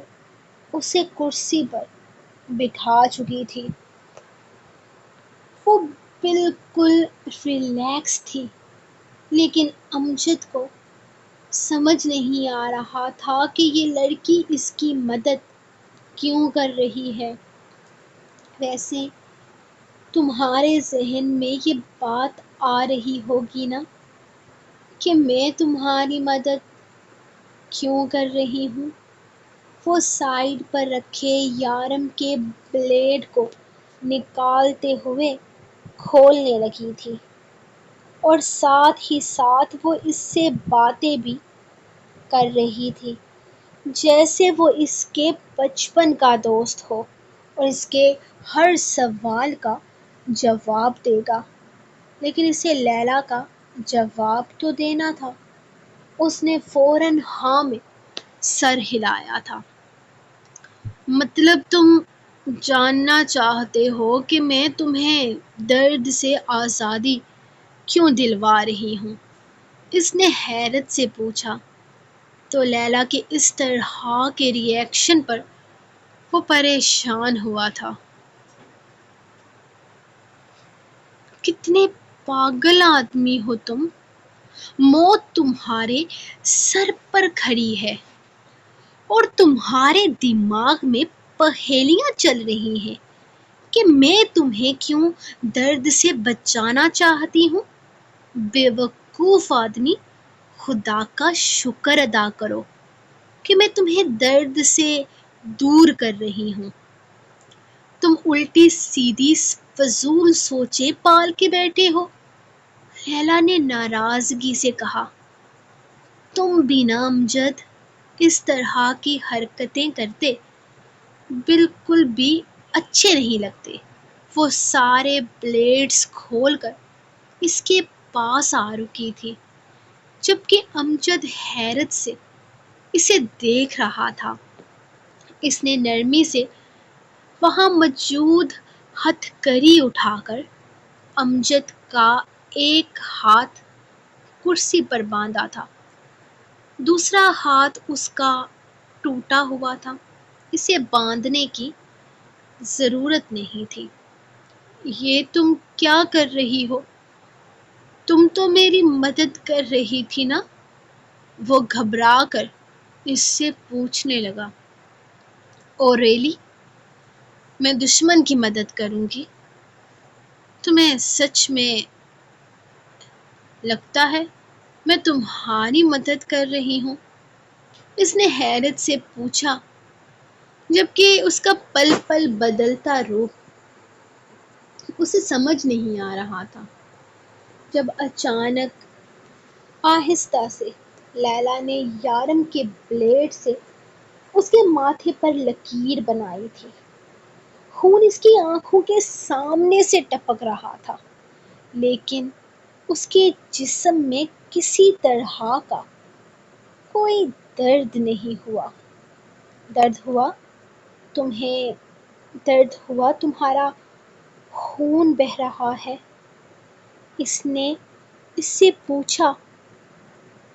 اسے کرسی پر بٹھا چکی تھی۔ وہ بالکل ریلیکس تھی، لیکن امجد کو سمجھ نہیں آ رہا تھا کہ یہ لڑکی اس کی مدد کیوں کر رہی ہے۔ ویسے تمہارے ذہن میں یہ بات آ رہی ہوگی نا کہ میں تمہاری مدد کیوں کر رہی ہوں؟ وہ سائیڈ پر رکھے یارم کے بلیڈ کو نکالتے ہوئے کھولنے لگی تھی، اور ساتھ ہی ساتھ وہ اس سے باتیں بھی کر رہی تھی جیسے وہ اس کے بچپن کا دوست ہو اور اس کے ہر سوال کا جواب دے گا۔ لیکن اسے لیلا کا جواب تو دینا تھا۔ اس نے فوراً ہاں میں سر ہلایا تھا۔ مطلب تم جاننا چاہتے ہو کہ میں تمہیں درد سے آزادی کیوں دلوا رہی ہوں؟ اس نے حیرت سے پوچھا، تو لیلا کے اس طرح کے ری ایکشن پر وہ پریشان ہوا تھا۔ کتنے پاگل آدمی ہو تم! موت تمہارے سر پر کھڑی ہے اور تمہارے دماغ میں پہیلیاں چل رہی ہیں کہ میں تمہیں کیوں درد سے بچانا چاہتی ہوں۔ بے وقوف آدمی، خدا کا شکر ادا کرو کہ میں تمہیں درد سے دور کر رہی ہوں۔ تم الٹی سیدھی فضول سوچیں پال کے بیٹھے ہو۔ لیلا نے ناراضگی سے کہا، تم بھی نا امجد اس طرح کی حرکتیں کرتے بالکل بھی اچھے نہیں لگتے۔ وہ سارے بلیڈز کھول کر اس کے پاس آ رکی تھی، جبکہ امجد حیرت سے اسے دیکھ رہا تھا۔ اس نے نرمی سے وہاں موجود ہتھ کری اٹھا کر امجد کا ایک ہاتھ کرسی پر باندھا تھا، دوسرا ہاتھ اس کا ٹوٹا ہوا تھا۔ اسے باندھنے کی ضرورت نہیں تھی۔ یہ تم کیا کر رہی ہو؟ تم تو میری مدد کر رہی تھی نا؟ وہ گھبرا کر اس سے پوچھنے لگا۔ او ریلی، میں دشمن کی مدد کروں گی؟ تمہیں سچ میں لگتا ہے میں تمہاری مدد کر رہی ہوں؟ اس نے حیرت سے پوچھا، جبکہ اس کا پل پل بدلتا روپ اسے سمجھ نہیں آ رہا تھا۔ جب اچانک آہستہ سے لیلا نے یارم کے بلیڈ سے اس کے ماتھے پر لکیر بنائی تھی۔ خون اس کی آنکھوں کے سامنے سے ٹپک رہا تھا، لیکن اس کے جسم میں کسی طرح کا کوئی درد نہیں ہوا۔ درد ہوا؟ تمہیں درد ہوا؟ تمہارا خون بہہ رہا ہے؟ اس نے اس سے پوچھا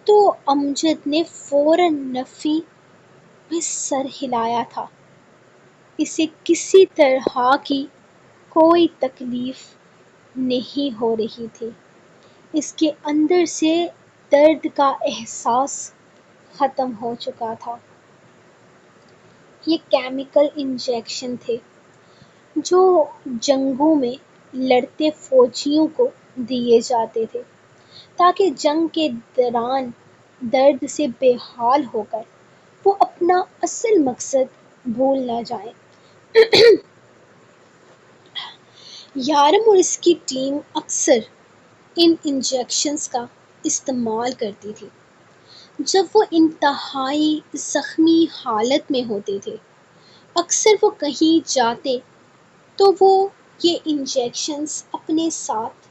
تو امجد نے فوراً نفی میں سر ہلایا تھا۔ اسے کسی طرح کی کوئی تکلیف نہیں ہو رہی تھی۔ اس کے اندر سے درد کا احساس ختم ہو چکا تھا۔ یہ کیمیکل انجیکشن تھے جو جنگوں میں لڑتے فوجیوں کو دیے جاتے تھے تاکہ جنگ کے دوران درد سے بے حال ہو کر وہ اپنا اصل مقصد بھول نہ جائیں۔ یارم اور اس کی ٹیم اکثر ان انجیکشنز کا استعمال کرتی تھی جب وہ انتہائی زخمی حالت میں ہوتے تھے۔ اکثر وہ کہیں جاتے تو وہ یہ انجیکشنز اپنے ساتھ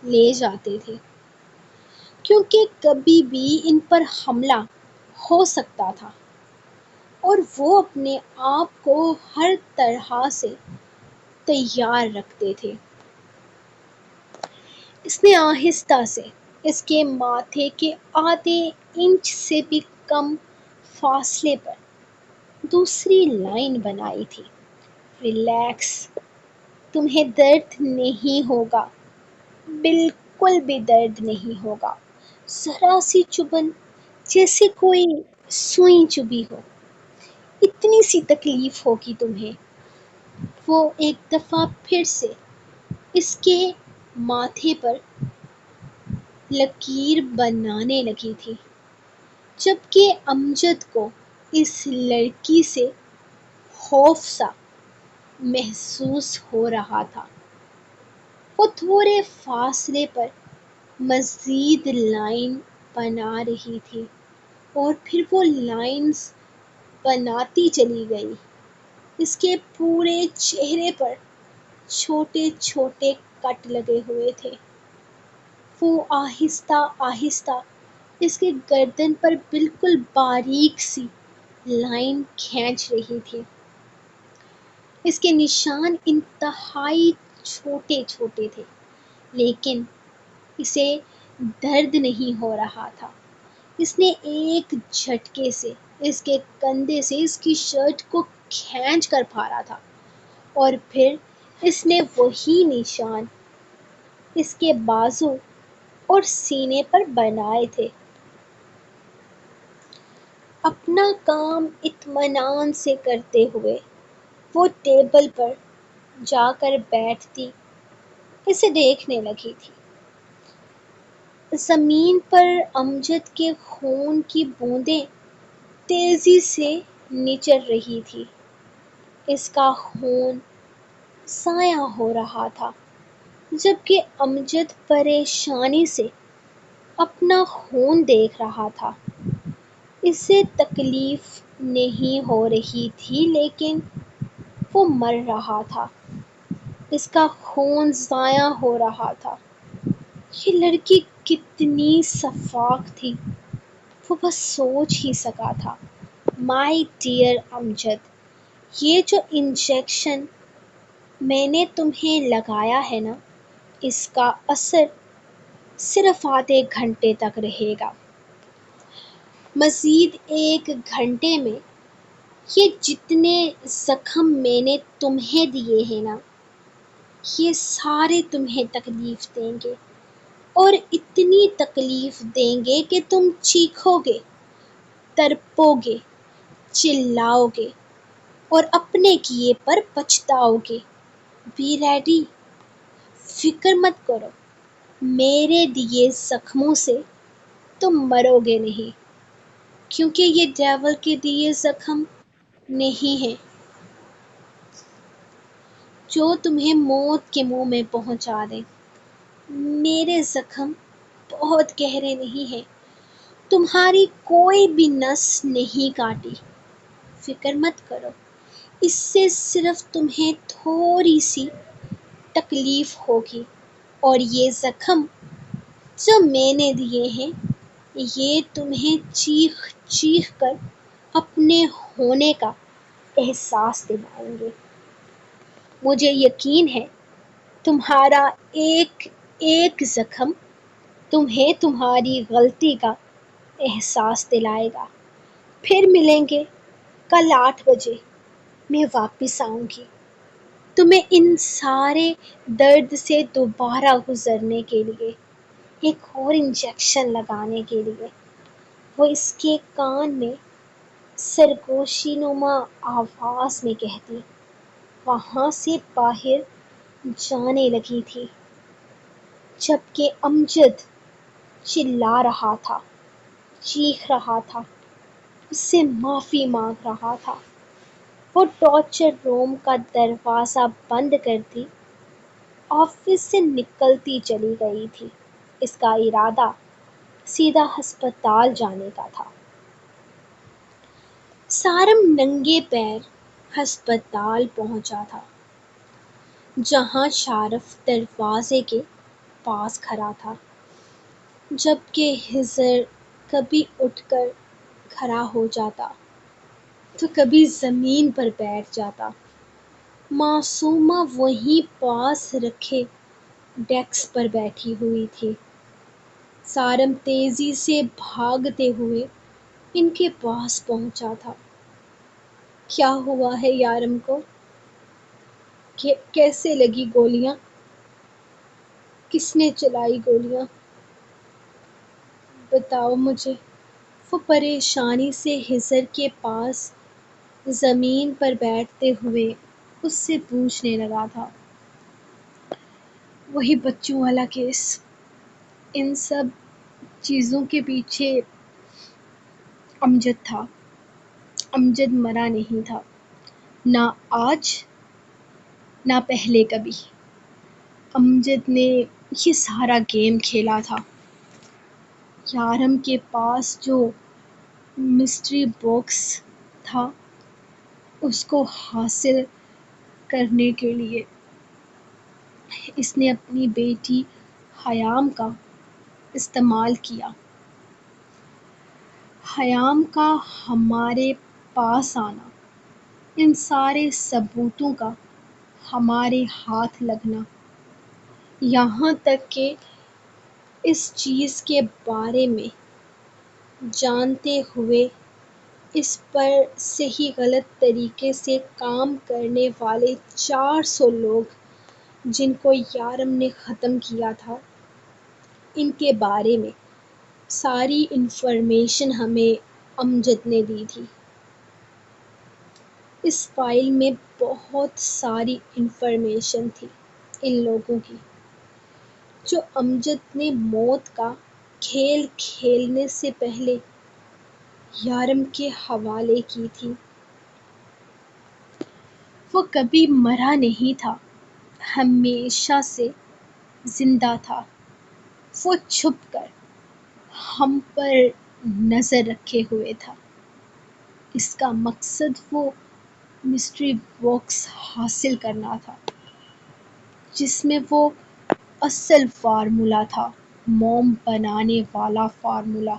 لے جاتے تھے، کیونکہ کبھی بھی ان پر حملہ ہو سکتا تھا اور وہ اپنے آپ کو ہر طرح سے تیار رکھتے تھے۔ اس نے آہستہ سے اس کے ماتھے کے آدھے انچ سے بھی کم فاصلے پر دوسری لائن بنائی تھی۔ ریلیکس، تمہیں درد نہیں ہوگا، بالکل بھی درد نہیں ہوگا۔ ذرا سی چبھن، جیسے کوئی سوئی چبھی ہو، اتنی سی تکلیف ہوگی تمہیں۔ وہ ایک دفعہ پھر سے اس کے ماتھے پر لکیر بنانے لگی تھی، جبکہ امجد کو اس لڑکی سے خوف سا محسوس ہو رہا تھا۔ وہ تھوڑے فاصلے پر مزید لائن بنا رہی تھی اور پھر وہ لائنز بناتی چلی گئی۔ اس کے پورے چہرے پر چھوٹے چھوٹے کٹ لگے ہوئے تھے۔ وہ آہستہ آہستہ اس کے گردن پر بالکل باریک سی لائن کھینچ رہی تھی۔ اس کے نشان انتہائی چھوٹے چھوٹے تھے، لیکن اسے درد نہیں ہو رہا تھا۔ اس نے ایک جھٹکے سے اس کے کندھے سے اس کی شرٹ کو کھینچ کر پھاڑا تھا اور پھر اس نے وہی نشان اس کے بازو اور سینے پر بنائے تھے۔ اپنا کام اطمینان سے کرتے ہوئے وہ ٹیبل پر جا کر بیٹھتی اسے دیکھنے لگی تھی۔ زمین پر امجد کے خون کی بوندیں تیزی سے نچل رہی تھی۔ اس کا خون ضائع ہو رہا تھا، جبکہ امجد پریشانی سے اپنا خون دیکھ رہا تھا۔ اسے تکلیف نہیں ہو رہی تھی، لیکن وہ مر رہا تھا۔ اس کا خون ضائع ہو رہا تھا۔ یہ لڑکی کتنی شفاف تھی، وہ بس سوچ ہی سکا تھا۔ مائی ڈیئر امجد، یہ جو انجیکشن میں نے تمہیں لگایا ہے نا، اس کا اثر صرف آدھے گھنٹے تک رہے گا۔ مزید 1 گھنٹے میں یہ جتنے زخم میں نے تمہیں دیے ہیں نا، یہ سارے تمہیں تکلیف دیں گے، اور اتنی تکلیف دیں گے کہ تم چیخو گے، تڑپو گے، چلاؤ گے، اور اپنے کیے پر پچھتاؤ گے۔ بی ریڈی، فکر مت کرو، میرے دیے زخموں سے تم مرو گے نہیں، کیونکہ یہ ڈیول کے دیے زخم نہیں ہیں جو تمہیں موت کے منہ میں پہنچا دیں۔ میرے زخم بہت گہرے نہیں ہیں، تمہاری کوئی بھی نس نہیں کاٹی، فکر مت کرو، اس سے صرف تمہیں تھوڑی سی تکلیف ہوگی، اور یہ زخم جو میں نے دیے ہیں، یہ تمہیں چیخ چیخ کر اپنے ہونے کا احساس دلائیں گے۔ مجھے یقین ہے تمہارا ایک ایک زخم تمہیں تمہاری غلطی کا احساس دلائے گا۔ پھر ملیں گے کل 8 بجے، میں واپس آؤں گی تمہیں ان سارے درد سے دوبارہ گزرنے کے لیے، ایک اور انجیکشن لگانے کے لیے۔ وہ اس کے کان میں سرگوشی نما آواز میں کہتی، وہاں سے باہر جانے لگی تھی، جبکہ امجد چلا رہا تھا، چیخ رہا تھا، اس سے معافی مانگ رہا تھا۔ وہ ٹارچر روم کا دروازہ بند کرتی آفس سے نکلتی چلی گئی تھی۔ اس کا ارادہ سیدھا ہسپتال جانے کا تھا۔ سارم ننگے پیر ہسپتال پہنچا تھا، جہاں شارف دروازے کے پاس کھڑا تھا، جبکہ حضر کبھی اٹھ کر کھڑا ہو جاتا تو کبھی زمین پر بیٹھ جاتا۔ معصومہ وہیں پاس رکھے ڈیسک پر بیٹھی ہوئی تھی۔ سارم تیزی سے بھاگتے ہوئے ان کے پاس پہنچا تھا۔ کیا ہوا ہے یارم کو؟ کیسے لگی گولیاں؟ کس نے چلائی گولیاں؟ بتاؤ مجھے۔ وہ پریشانی سے حضر کے پاس زمین پر بیٹھتے ہوئے اس سے پوچھنے لگا تھا۔ وہی بچوں والا کیس، ان سب چیزوں کے پیچھے امجد تھا۔ امجد مرا نہیں تھا، نہ آج نہ پہلے کبھی۔ امجد نے یہ سارا گیم کھیلا تھا۔ یارم کے پاس جو مسٹری باکس تھا، اس کو حاصل کرنے کے لیے اس نے اپنی بیٹی خیام کا استعمال کیا۔ خیام کا ہمارے پاس آنا، ان سارے ثبوتوں کا ہمارے ہاتھ لگنا، یہاں تک کہ اس چیز کے بارے میں جانتے ہوئے اس پر صحیح غلط طریقے سے کام کرنے والے 400 لوگ جن کو یارم نے ختم کیا تھا، ان کے بارے میں ساری انفارمیشن ہمیں امجد نے دی تھی۔ اس فائل میں بہت ساری انفارمیشن تھی ان لوگوں کی، جو امجد نے موت کا کھیل کھیلنے سے پہلے یارم کے حوالے کی تھی۔ وہ کبھی مرا نہیں تھا، ہمیشہ سے زندہ تھا۔ وہ چھپ کر ہم پر نظر رکھے ہوئے تھا۔ اس کا مقصد وہ مسٹری باکس حاصل کرنا تھا، جس میں وہ اصل فارمولا تھا، موم بنانے والا فارمولا،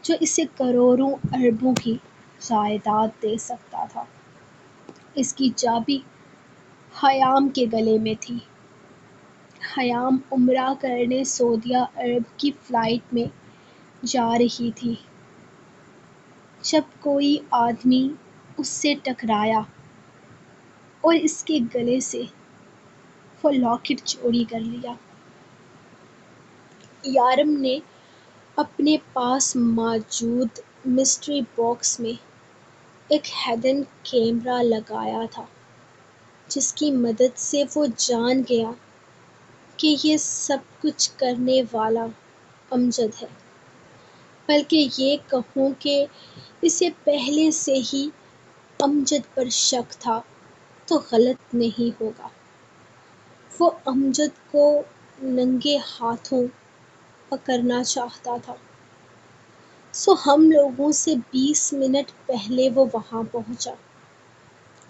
جو اسے کروڑوں اربوں کی جائیداد دے سکتا تھا۔ اس کی چابی خیام کے گلے میں تھی۔ خیام عمرہ کرنے سعودیہ عرب کی فلائٹ میں جا رہی تھی جب کوئی آدمی اس سے ٹکرایا اور اس کے گلے سے وہ لاکٹ چوری کر لیا۔ یارم نے اپنے پاس موجود مسٹری باکس میں ایک ہڈن کیمرہ لگایا تھا جس کی مدد سے وہ جان گیا کہ یہ سب کچھ کرنے والا امجد ہے، بلکہ یہ کہوں کہ اسے پہلے سے ہی امجد پر شک تھا تو غلط نہیں ہوگا۔ وہ امجد کو ننگے ہاتھوں پکڑنا چاہتا تھا، سو ہم لوگوں سے 20 منٹ پہلے وہ وہاں پہنچا۔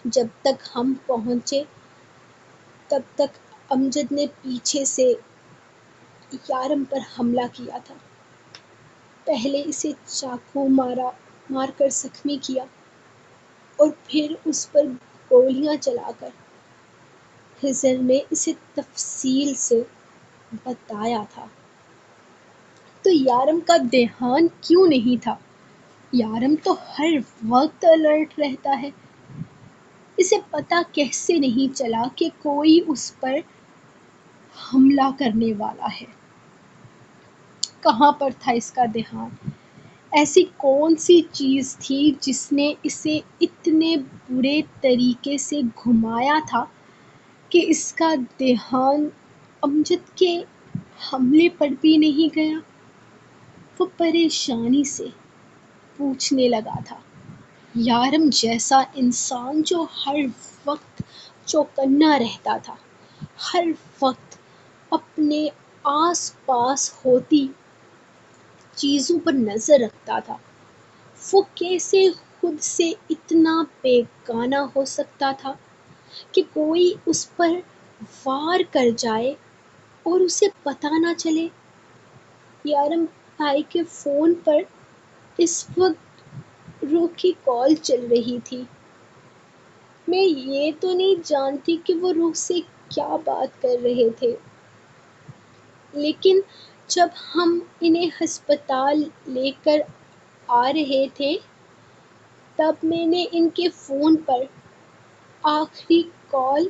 جب تک ہم پہنچے تب تک امجد نے پیچھے سے یارم پر حملہ کیا تھا۔ پہلے اسے چاقو مار کر زخمی کیا اور پھر اس پر گولیاں چلا کر۔ خضر نے اسے تفصیل سے بتایا تھا۔ تو یارم کا دھیان کیوں نہیں تھا؟ یارم تو ہر وقت الرٹ رہتا ہے۔ اسے پتہ کیسے نہیں چلا کہ کوئی اس پر حملہ کرنے والا ہے؟ کہاں پر تھا اس کا دھیان؟ ایسی کون سی چیز تھی جس نے اسے اتنے برے طریقے سے گھمایا تھا کہ اس کا دھیان امجد کے حملے پر بھی نہیں گیا؟ وہ پریشانی سے پوچھنے لگا تھا۔ یارم جیسا انسان جو ہر وقت چوکنا رہتا تھا، ہر وقت اپنے آس پاس ہوتی چیزوں پر نظر رکھتا تھا، وہ کیسے خود سے اتنا بیگانہ ہو سکتا تھا کہ کوئی اس پر وار کر جائے اور اسے پتہ نہ چلے؟ یارم بھائی کے فون پر اس وقت روح کی کال چل رہی تھی۔ میں یہ تو نہیں جانتی کہ وہ روح سے کیا بات کر رہے تھے، لیکن جب ہم انہیں ہسپتال لے کر آ رہے تھے تب میں نے ان کے فون پر آخری کال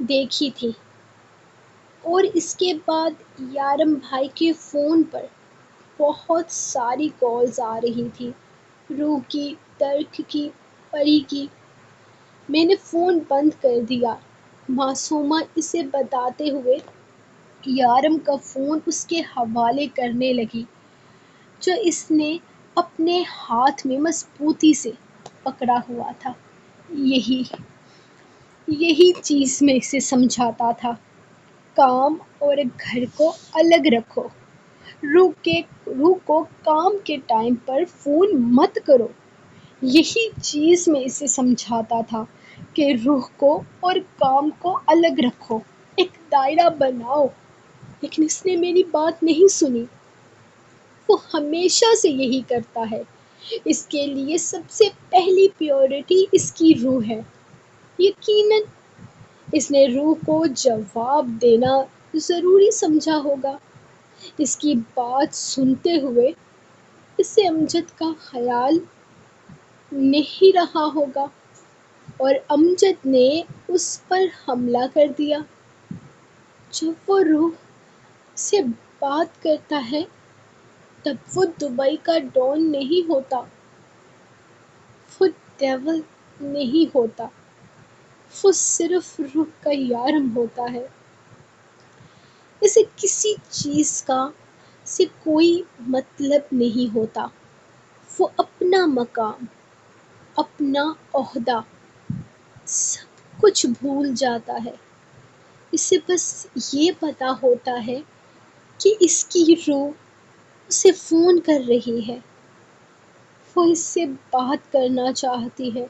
دیکھی تھی، اور اس کے بعد یارم بھائی کے فون پر بہت ساری کالز آ رہی تھی، روح کی، ترک کی، پری کی۔ میں نے فون بند کر دیا۔ معصومہ اسے بتاتے ہوئے یارم کا فون اس کے حوالے کرنے لگی جو اس نے اپنے ہاتھ میں مضبوطی سے پکڑا ہوا تھا۔ یہی چیز میں اسے سمجھاتا تھا، کام اور گھر کو الگ رکھو، روح کو کام کے ٹائم پر فون مت کرو۔ یہی چیز میں اسے سمجھاتا تھا کہ روح کو اور کام کو الگ رکھو، ایک دائرہ بناؤ، لیکن اس نے میری بات نہیں سنی۔ وہ ہمیشہ سے یہی کرتا ہے۔ اس کے لیے سب سے پہلی پریورٹی اس کی روح ہے۔ یقیناً اس نے روح کو جواب دینا ضروری سمجھا ہوگا۔ اس کی بات سنتے ہوئے اسے امجد کا خیال نہیں رہا ہوگا اور امجد نے اس پر حملہ کر دیا۔ جب وہ روح سے بات کرتا ہے تب وہ دبئی کا ڈان نہیں ہوتا، وہ ڈیول نہیں ہوتا، وہ صرف روح کا یارم ہوتا ہے۔ اسے کسی چیز کا سے کوئی مطلب نہیں ہوتا، وہ اپنا مقام، اپنا عہدہ سب کچھ بھول جاتا ہے۔ اسے بس یہ پتہ ہوتا ہے کہ اس کی روح اسے فون کر رہی ہے، وہ اس سے بات کرنا چاہتی ہے،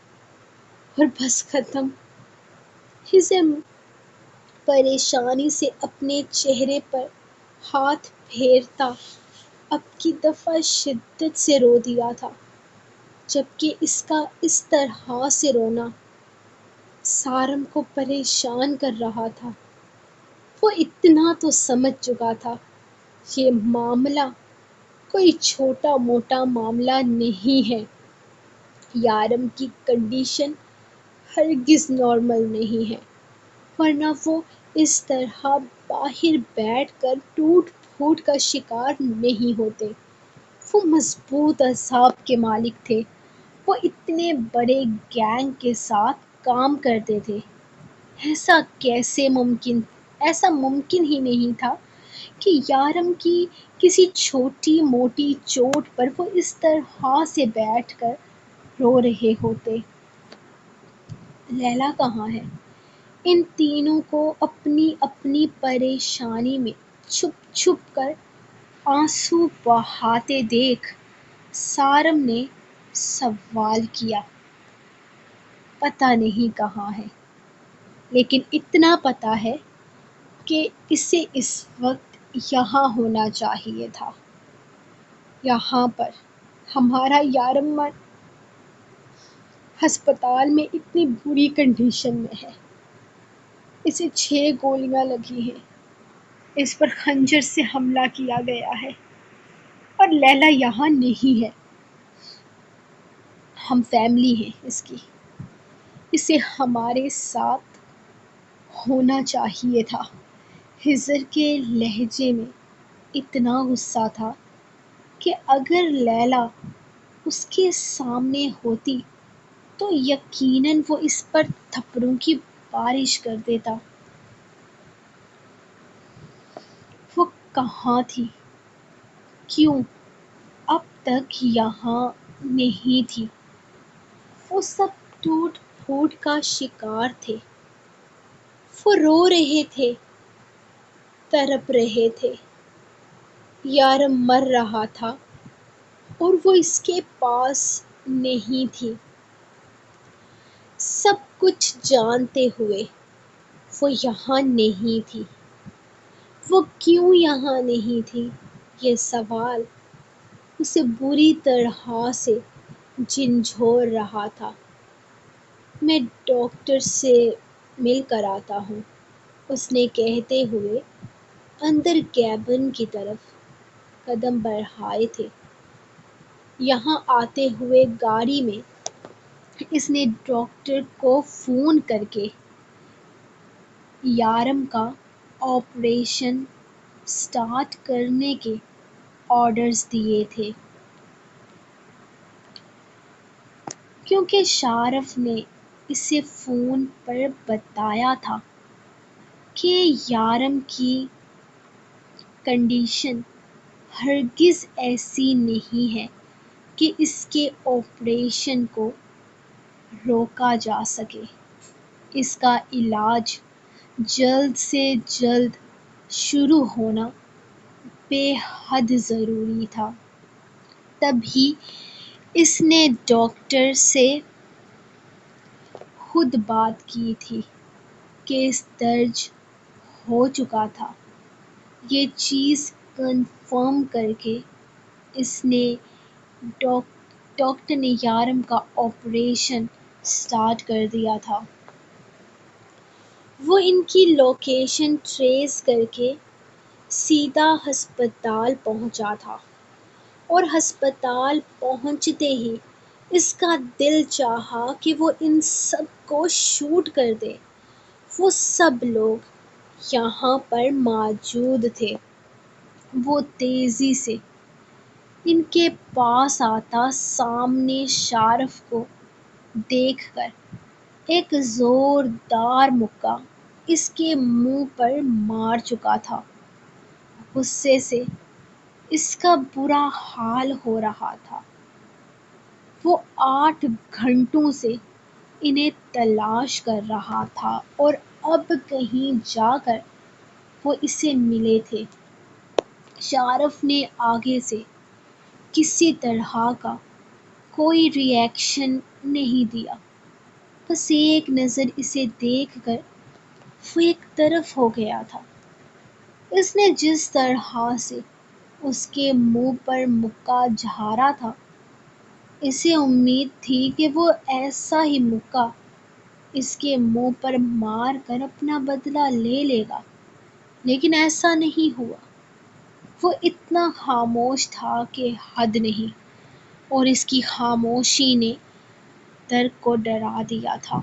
اور بس ختم۔ خضر پریشانی سے اپنے چہرے پر ہاتھ پھیرتا اب کی دفعہ شدت سے رو دیا تھا، جبکہ اس کا اس طرح سے رونا سارم کو پریشان کر رہا تھا۔ وہ اتنا تو سمجھ چکا تھا، یہ معاملہ کوئی چھوٹا موٹا معاملہ نہیں ہے۔ یارم کی کنڈیشن ہرگز نارمل نہیں ہے، ورنہ وہ اس طرح باہر بیٹھ کر ٹوٹ پھوٹ کا شکار نہیں ہوتے۔ وہ مضبوط اعصاب کے مالک تھے، وہ اتنے بڑے گینگ کے ساتھ کام کرتے تھے۔ ایسا ایسا ممکن ہی نہیں تھا کہ یارم کی کسی چھوٹی موٹی چوٹ پر وہ اس طرح سے بیٹھ کر رو رہے ہوتے۔ لیلا کہاں ہے؟ ان تینوں کو اپنی اپنی پریشانی میں چھپ چھپ کر آنسو بہاتے دیکھ سارم نے سوال کیا۔ پتہ نہیں کہاں ہے، لیکن اتنا پتہ ہے کہ اسے اس وقت یہاں ہونا چاہیے تھا۔ یہاں پر ہمارا یارم ہسپتال میں اتنی بری کنڈیشن میں ہے۔ اسے 6 گولیاں لگی ہیں، اس پر خنجر سے حملہ کیا گیا ہے، اور لیلا یہاں نہیں ہے۔ ہم فیملی ہیں اس کی، اسے ہمارے ساتھ ہونا چاہیے تھا۔ ہزر کے لہجے میں اتنا غصہ تھا کہ اگر لیلا اس کے سامنے ہوتی تو یقیناً وہ اس پر تھپڑوں کی بارش کر دیتا۔ وہ کہاں تھی؟ کیوں اب تک یہاں نہیں تھی؟ وہ سب ٹوٹ پھوٹ کا شکار تھے، وہ رو رہے تھے، تڑپ رہے تھے۔ یارم مر رہا تھا اور وہ اس کے پاس نہیں تھی۔ سب کچھ جانتے ہوئے وہ یہاں نہیں تھی۔ وہ کیوں یہاں نہیں تھی؟ یہ سوال اسے بری طرح سے جھنجھوڑ رہا تھا۔ میں ڈاکٹر سے مل کر آتا ہوں، اس نے کہتے ہوئے اندر کیبن کی طرف قدم بڑھائے تھے۔ یہاں آتے ہوئے گاڑی میں اس نے ڈاکٹر کو فون کر کے یارم کا آپریشن سٹارٹ کرنے کے آرڈرز دیے تھے، کیونکہ شارف نے اسے فون پر بتایا تھا کہ یارم کی کنڈیشن ہرگز ایسی نہیں ہے کہ اس کے آپریشن کو روکا جا سکے۔ اس کا علاج جلد سے جلد شروع ہونا بے حد ضروری تھا۔ تبھی اس نے ڈاکٹر سے خود بات کی تھی۔ کیس درج ہو چکا تھا۔ یہ چیز کنفرم کر کے اس نے ڈاکٹر نے یارم کا آپریشن سٹارٹ کر دیا تھا۔ وہ ان کی لوکیشن ٹریس کر کے سیدھا ہسپتال پہنچا تھا، اور ہسپتال پہنچتے ہی اس کا دل چاہا کہ وہ ان سب کو شوٹ کر دے۔ وہ سب لوگ یہاں پر موجود تھے۔ وہ تیزی سے ان کے پاس آتا، سامنے شارف کو دیکھ کر ایک زوردار مکہ اس کے منہ پر مار چکا تھا۔ غصے سے اس کا برا حال ہو رہا تھا۔ وہ 8 گھنٹوں سے انہیں تلاش کر رہا تھا، اور اب کہیں جا کر وہ اسے ملے تھے۔ شارف نے آگے سے کسی طرح کا کوئی ری ایکشن نہیں دیا، بس ایک نظر اسے دیکھ کر وہ ایک طرف ہو گیا تھا۔ اس نے جس طرح سے اس کے منہ پر مکہ جھاڑا تھا، اسے امید تھی کہ وہ ایسا ہی مکہ اس کے منہ پر مار کر اپنا بدلہ لے لے گا، لیکن ایسا نہیں ہوا۔ وہ اتنا خاموش تھا کہ حد نہیں، اور اس کی خاموشی نے ترک کو ڈرا دیا تھا۔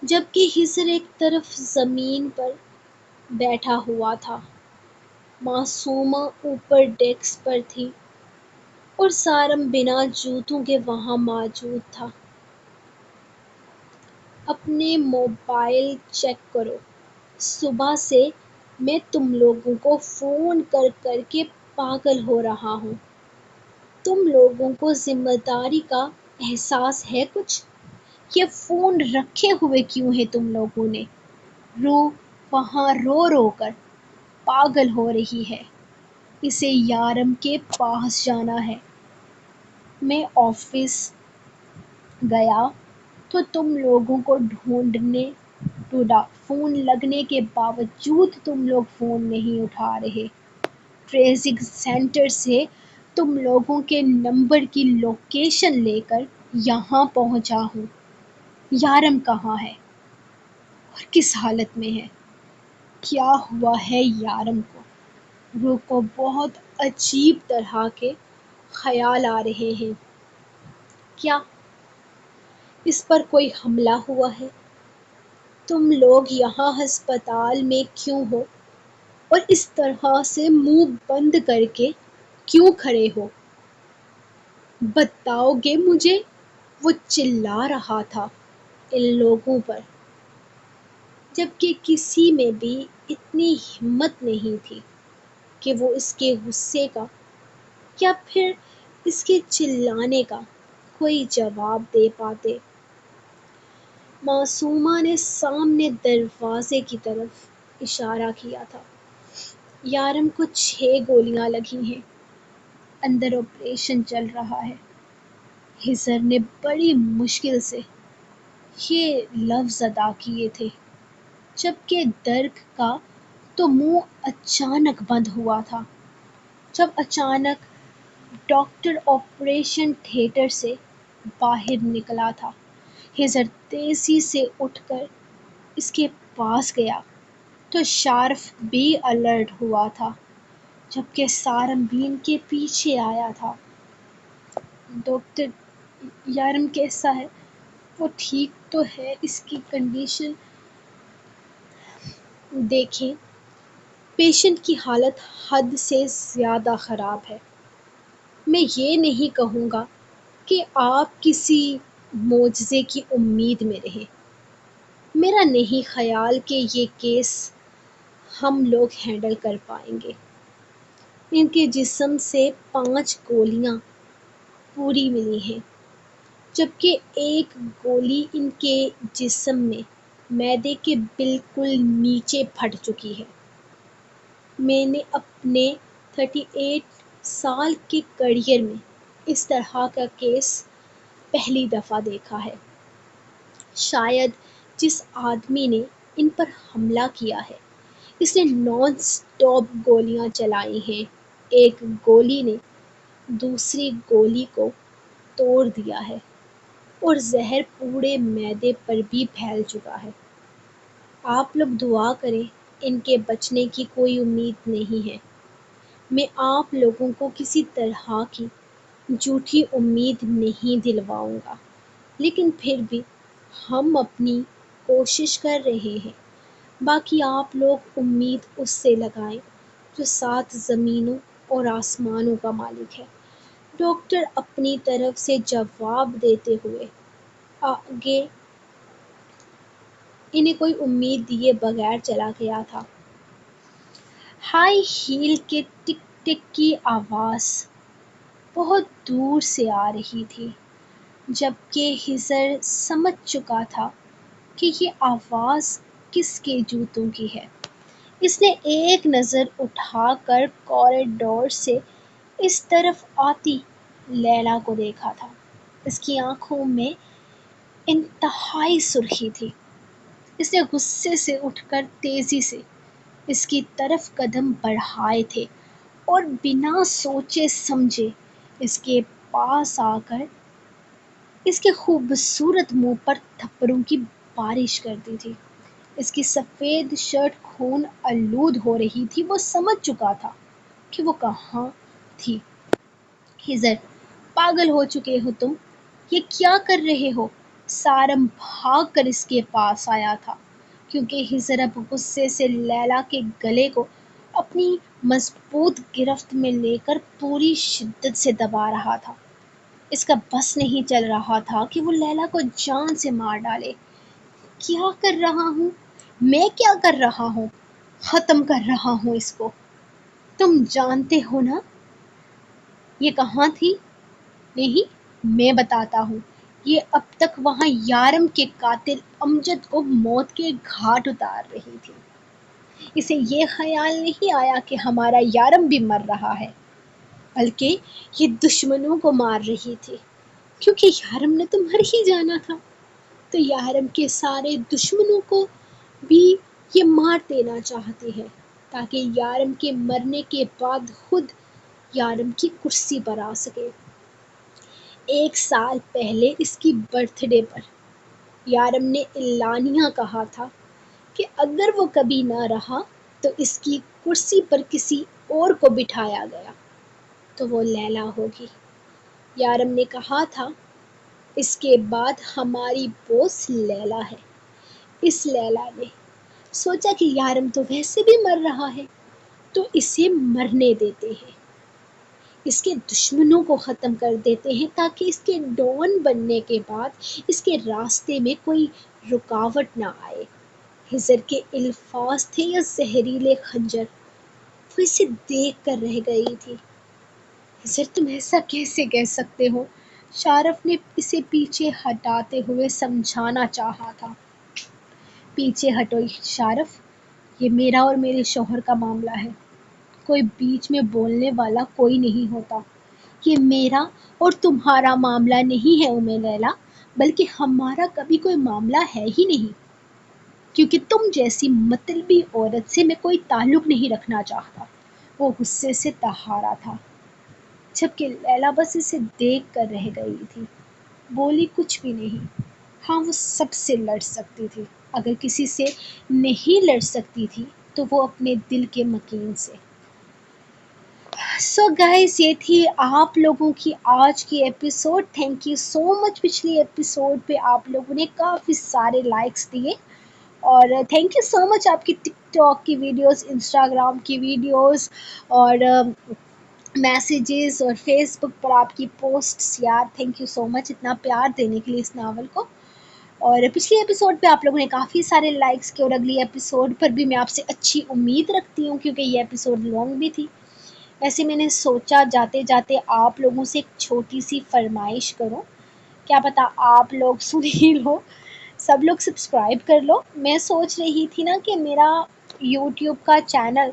جبکہ خضر ایک طرف زمین پر بیٹھا ہوا تھا، معصومہ اوپر ڈیسک پر تھی، اور سارم بنا جوتوں کے وہاں موجود تھا۔ اپنے موبائل چیک کرو، صبح سے میں تم لوگوں کو فون کر کر کے پاگل ہو رہا ہوں۔ تم لوگوں کو ذمہ داری کا احساس ہے کچھ؟ یہ فون رکھے ہوئے کیوں ہے تم لوگوں نے؟ وہاں رو رو کر پاگل ہو رہی ہے۔ اسے یارم کے پاس جانا ہے۔ میں آفس گیا تو تم لوگوں کو ڈھونڈا، فون لگنے کے باوجود تم لوگ فون نہیں اٹھا رہے۔ ٹریسنگ سینٹر سے تم لوگوں کے نمبر کی لوکیشن لے کر یہاں پہنچا ہوں۔ یارم کہاں ہے اور کس حالت میں ہے؟ کیا ہوا ہے یارم کو؟ روح کو بہت عجیب طرح کے خیال آ رہے ہیں۔ کیا اس پر کوئی حملہ ہوا ہے؟ تم لوگ یہاں ہسپتال میں کیوں ہو اور اس طرح سے منہ بند کر کے کیوں کھڑے ہو؟ بتاؤ گے مجھے؟ وہ چلا رہا تھا ان لوگوں پر، جبکہ کسی میں بھی اتنی ہمت نہیں تھی کہ وہ اس کے غصے کا یا پھر اس کے چلانے کا کوئی جواب دے پاتے۔ معصومہ نے سامنے دروازے کی طرف اشارہ کیا تھا۔ یارم کو 6 گولیاں لگی ہیں، اندر آپریشن چل رہا ہے۔ خضر نے بڑی مشکل سے یہ لفظ ادا کیے تھے، جبکہ درد کا تو منہ اچانک بند ہوا تھا۔ جب اچانک ڈاکٹر آپریشن تھیٹر سے باہر نکلا تھا، خضر تیزی سے اٹھ کر اس کے پاس گیا تو شارف بھی الرٹ ہوا تھا، جبکہ سارم بھی ان کے پیچھے آیا تھا۔ ڈاکٹر، یارم کیسا ہے؟ وہ ٹھیک تو ہے؟ اس کی کنڈیشن دیکھیں۔ پیشنٹ کی حالت حد سے زیادہ خراب ہے۔ میں یہ نہیں کہوں گا کہ آپ کسی معجزے کی امید میں رہیں۔ میرا نہیں خیال کہ یہ کیس ہم لوگ ہینڈل کر پائیں گے۔ ان کے جسم سے 5 گولیاں پوری ملی ہیں، جبکہ ایک گولی ان کے جسم میں معدے کے بالکل نیچے پھٹ چکی ہے۔ میں نے اپنے 38 سال کے کیریئر میں اس طرح کا کیس پہلی دفعہ دیکھا ہے۔ شاید جس آدمی نے ان پر حملہ کیا ہے، اس نے نان سٹاپ گولیاں چلائی ہیں۔ ایک گولی نے دوسری گولی کو توڑ دیا ہے اور زہر پورے معدے پر بھی پھیل چکا ہے۔ آپ لوگ دعا کریں، ان کے بچنے کی کوئی امید نہیں ہے۔ میں آپ لوگوں کو کسی طرح کی جھوٹی امید نہیں دلواؤں گا، لیکن پھر بھی ہم اپنی کوشش کر رہے ہیں۔ باقی آپ لوگ امید اس سے لگائیں جو 7 زمینوں اور آسمانوں کا مالک ہے۔ ڈاکٹر اپنی طرف سے جواب دیتے ہوئے آگے انہیں کوئی امید دیے بغیر چلا گیا تھا۔ ہائی ہیل کے ٹک ٹک کی آواز بہت دور سے آ رہی تھی، جبکہ خضر سمجھ چکا تھا کہ یہ آواز کس کے جوتوں کی ہے۔ اس نے ایک نظر اٹھا کر کوریڈور سے اس طرف آتی لیلا کو دیکھا تھا۔ اس کی آنکھوں میں انتہائی سرخی تھی۔ اس نے غصے سے اٹھ کر تیزی سے اس کی طرف قدم بڑھائے تھے اور بنا سوچے سمجھے اس کے پاس آ کر اس کے خوبصورت منہ پر تھپڑوں کی بارش کرتی تھی۔ اس کی سفید شرٹ خون آلود ہو رہی تھی۔ وہ سمجھ چکا تھا کہ وہ کہاں تھی۔ ہزر، پاگل ہو چکے ہو تم، یہ کیا کر رہے ہو؟ سارم بھاگ کر اس کے پاس آیا تھا، کیونکہ ہزر اب غصے سے لیلا کے گلے کو اپنی مضبوط گرفت میں لے کر پوری شدت سے دبا رہا تھا۔ اس کا بس نہیں چل رہا تھا کہ وہ لیلا کو جان سے مار ڈالے۔ کیا کر رہا ہوں میں، کیا کر رہا ہوں؟ ختم کر رہا ہوں اس کو۔ تم جانتے ہو نا یہ کہاں تھی؟ نہیں، میں بتاتا ہوں۔ یہ اب تک وہاں یارم کے قاتل امجد کو موت کے گھاٹ اتار رہی تھی۔ اسے یہ خیال نہیں آیا کہ ہمارا یارم بھی مر رہا ہے، بلکہ یہ دشمنوں کو مار رہی تھی، کیونکہ یارم نے تو مر ہی جانا تھا، تو یارم کے سارے دشمنوں کو بھی یہ مار دینا چاہتی ہے، تاکہ یارم کے مرنے کے بعد خود یارم کی کرسی پر آ سکے۔ 1 سال پہلے اس کی برتھ ڈے پر یارم نے اعلانیہ کہا تھا کہ اگر وہ کبھی نہ رہا تو اس کی کرسی پر کسی اور کو بٹھایا گیا تو وہ لیلا ہوگی۔ یارم نے کہا تھا اس کے بعد ہماری بوس لیلا ہے۔ اس لیلا نے سوچا کہ یارم تو ویسے بھی مر رہا ہے، تو اسے مرنے دیتے ہیں، اس کے دشمنوں کو ختم کر دیتے ہیں، تاکہ اس کے ڈان بننے کے بعد اس کے راستے میں کوئی رکاوٹ نہ آئے۔ ہزر کے الفاظ تھے یا زہریلے خنجر، وہ اسے دیکھ کر رہ گئی تھی۔ ہزر، تم ایسا کیسے کہہ سکتے ہو؟ شارف نے اسے پیچھے ہٹاتے ہوئے سمجھانا چاہا تھا۔ پیچھے ہٹو شارف، یہ میرا اور میرے شوہر کا معاملہ ہے، کوئی بیچ میں بولنے والا کوئی نہیں ہوتا۔ یہ میرا اور تمہارا معاملہ نہیں ہے لیلا، بلکہ ہمارا کبھی کوئی معاملہ ہے ہی نہیں، کیونکہ تم جیسی مطلبی عورت سے میں کوئی تعلق نہیں رکھنا چاہتا۔ وہ غصے سے تہارا تھا، جبکہ لیلا بس اسے دیکھ کر رہ گئی تھی، بولی کچھ بھی نہیں۔ ہاں، وہ سب سے لڑ سکتی تھی، اگر کسی سے نہیں لڑ سکتی تھی تو وہ اپنے دل کے مکین سے۔ سو گائز، یہ تھی آپ لوگوں کی آج کی ایپیسوڈ۔ تھینک یو سو مچ۔ پچھلی ایپیسوڈ پہ آپ لوگوں نے کافی سارے لائکس دیے، اور تھینک یو سو مچ آپ کی ٹک ٹاک کی ویڈیوز، انسٹاگرام کی ویڈیوز اور میسیجز اور فیس بک پر آپ کی پوسٹس، یار تھینک یو سو مچ اتنا پیار دینے کے لیے اس ناول کو۔ اور پچھلی ایپیسوڈ پہ آپ لوگوں نے کافی سارے لائکس کیے، اور اگلی ایپیسوڈ پر بھی میں آپ سے اچھی امید رکھتی ہوں، کیونکہ یہ ایپیسوڈ لانگ بھی تھی۔ ویسے میں نے سوچا جاتے جاتے آپ لوگوں سے ایک چھوٹی سی فرمائش کروں، کیا پتہ آپ لوگ سن ہی لو، سب لوگ سبسکرائب کر لو۔ میں سوچ رہی تھی نا کہ میرا یوٹیوب کا چینل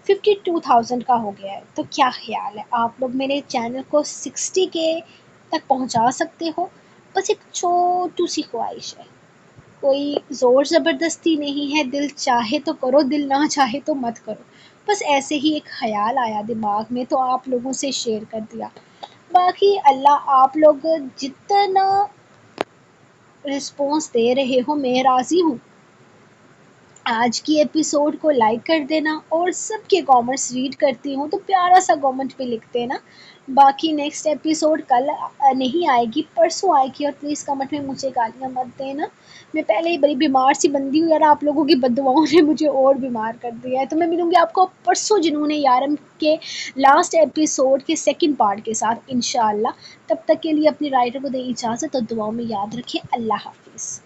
52,000 کا ہو گیا ہے، تو کیا خیال ہے آپ لوگ میرے چینل کو 60 کے تک پہنچا سکتے ہو؟ بس ایک چھوٹی سی خواہش ہے، کوئی زور زبردستی نہیں ہے، دل چاہے تو کرو، دل نہ چاہے تو مت کرو، بس ایسے ہی ایک خیال آیا دماغ میں تو آپ لوگوں سے شیئر کر دیا۔ باقی اللہ آپ لوگ جتنا رسپانس دے رہے ہو میں راضی ہوں۔ آج کی ایپیسوڈ کو لائک کر دینا، اور سب کے کامنٹس ریڈ کرتی ہوں تو پیارا سا کامنٹ بھی لکھ دینا۔ باقی نیکسٹ ایپیسوڈ کل نہیں آئے گی، پرسوں آئے گی، اور پلیز کمنٹ میں مجھے گالیاں مت دینا، میں پہلے ہی بڑی بیمار سی بندی ہوں یار، آپ لوگوں کی بد دعاؤں نے مجھے اور بیمار کر دیا ہے۔ تو میں ملوں گی آپ کو پرسوں جنہوں نے یارم کے لاسٹ ایپیسوڈ کے سیکنڈ پارٹ کے ساتھ انشاءاللہ۔ تب تک کے لیے اپنی رائٹر کو دیں اجازت، اور دعاؤں میں یاد رکھیں۔ اللہ حافظ۔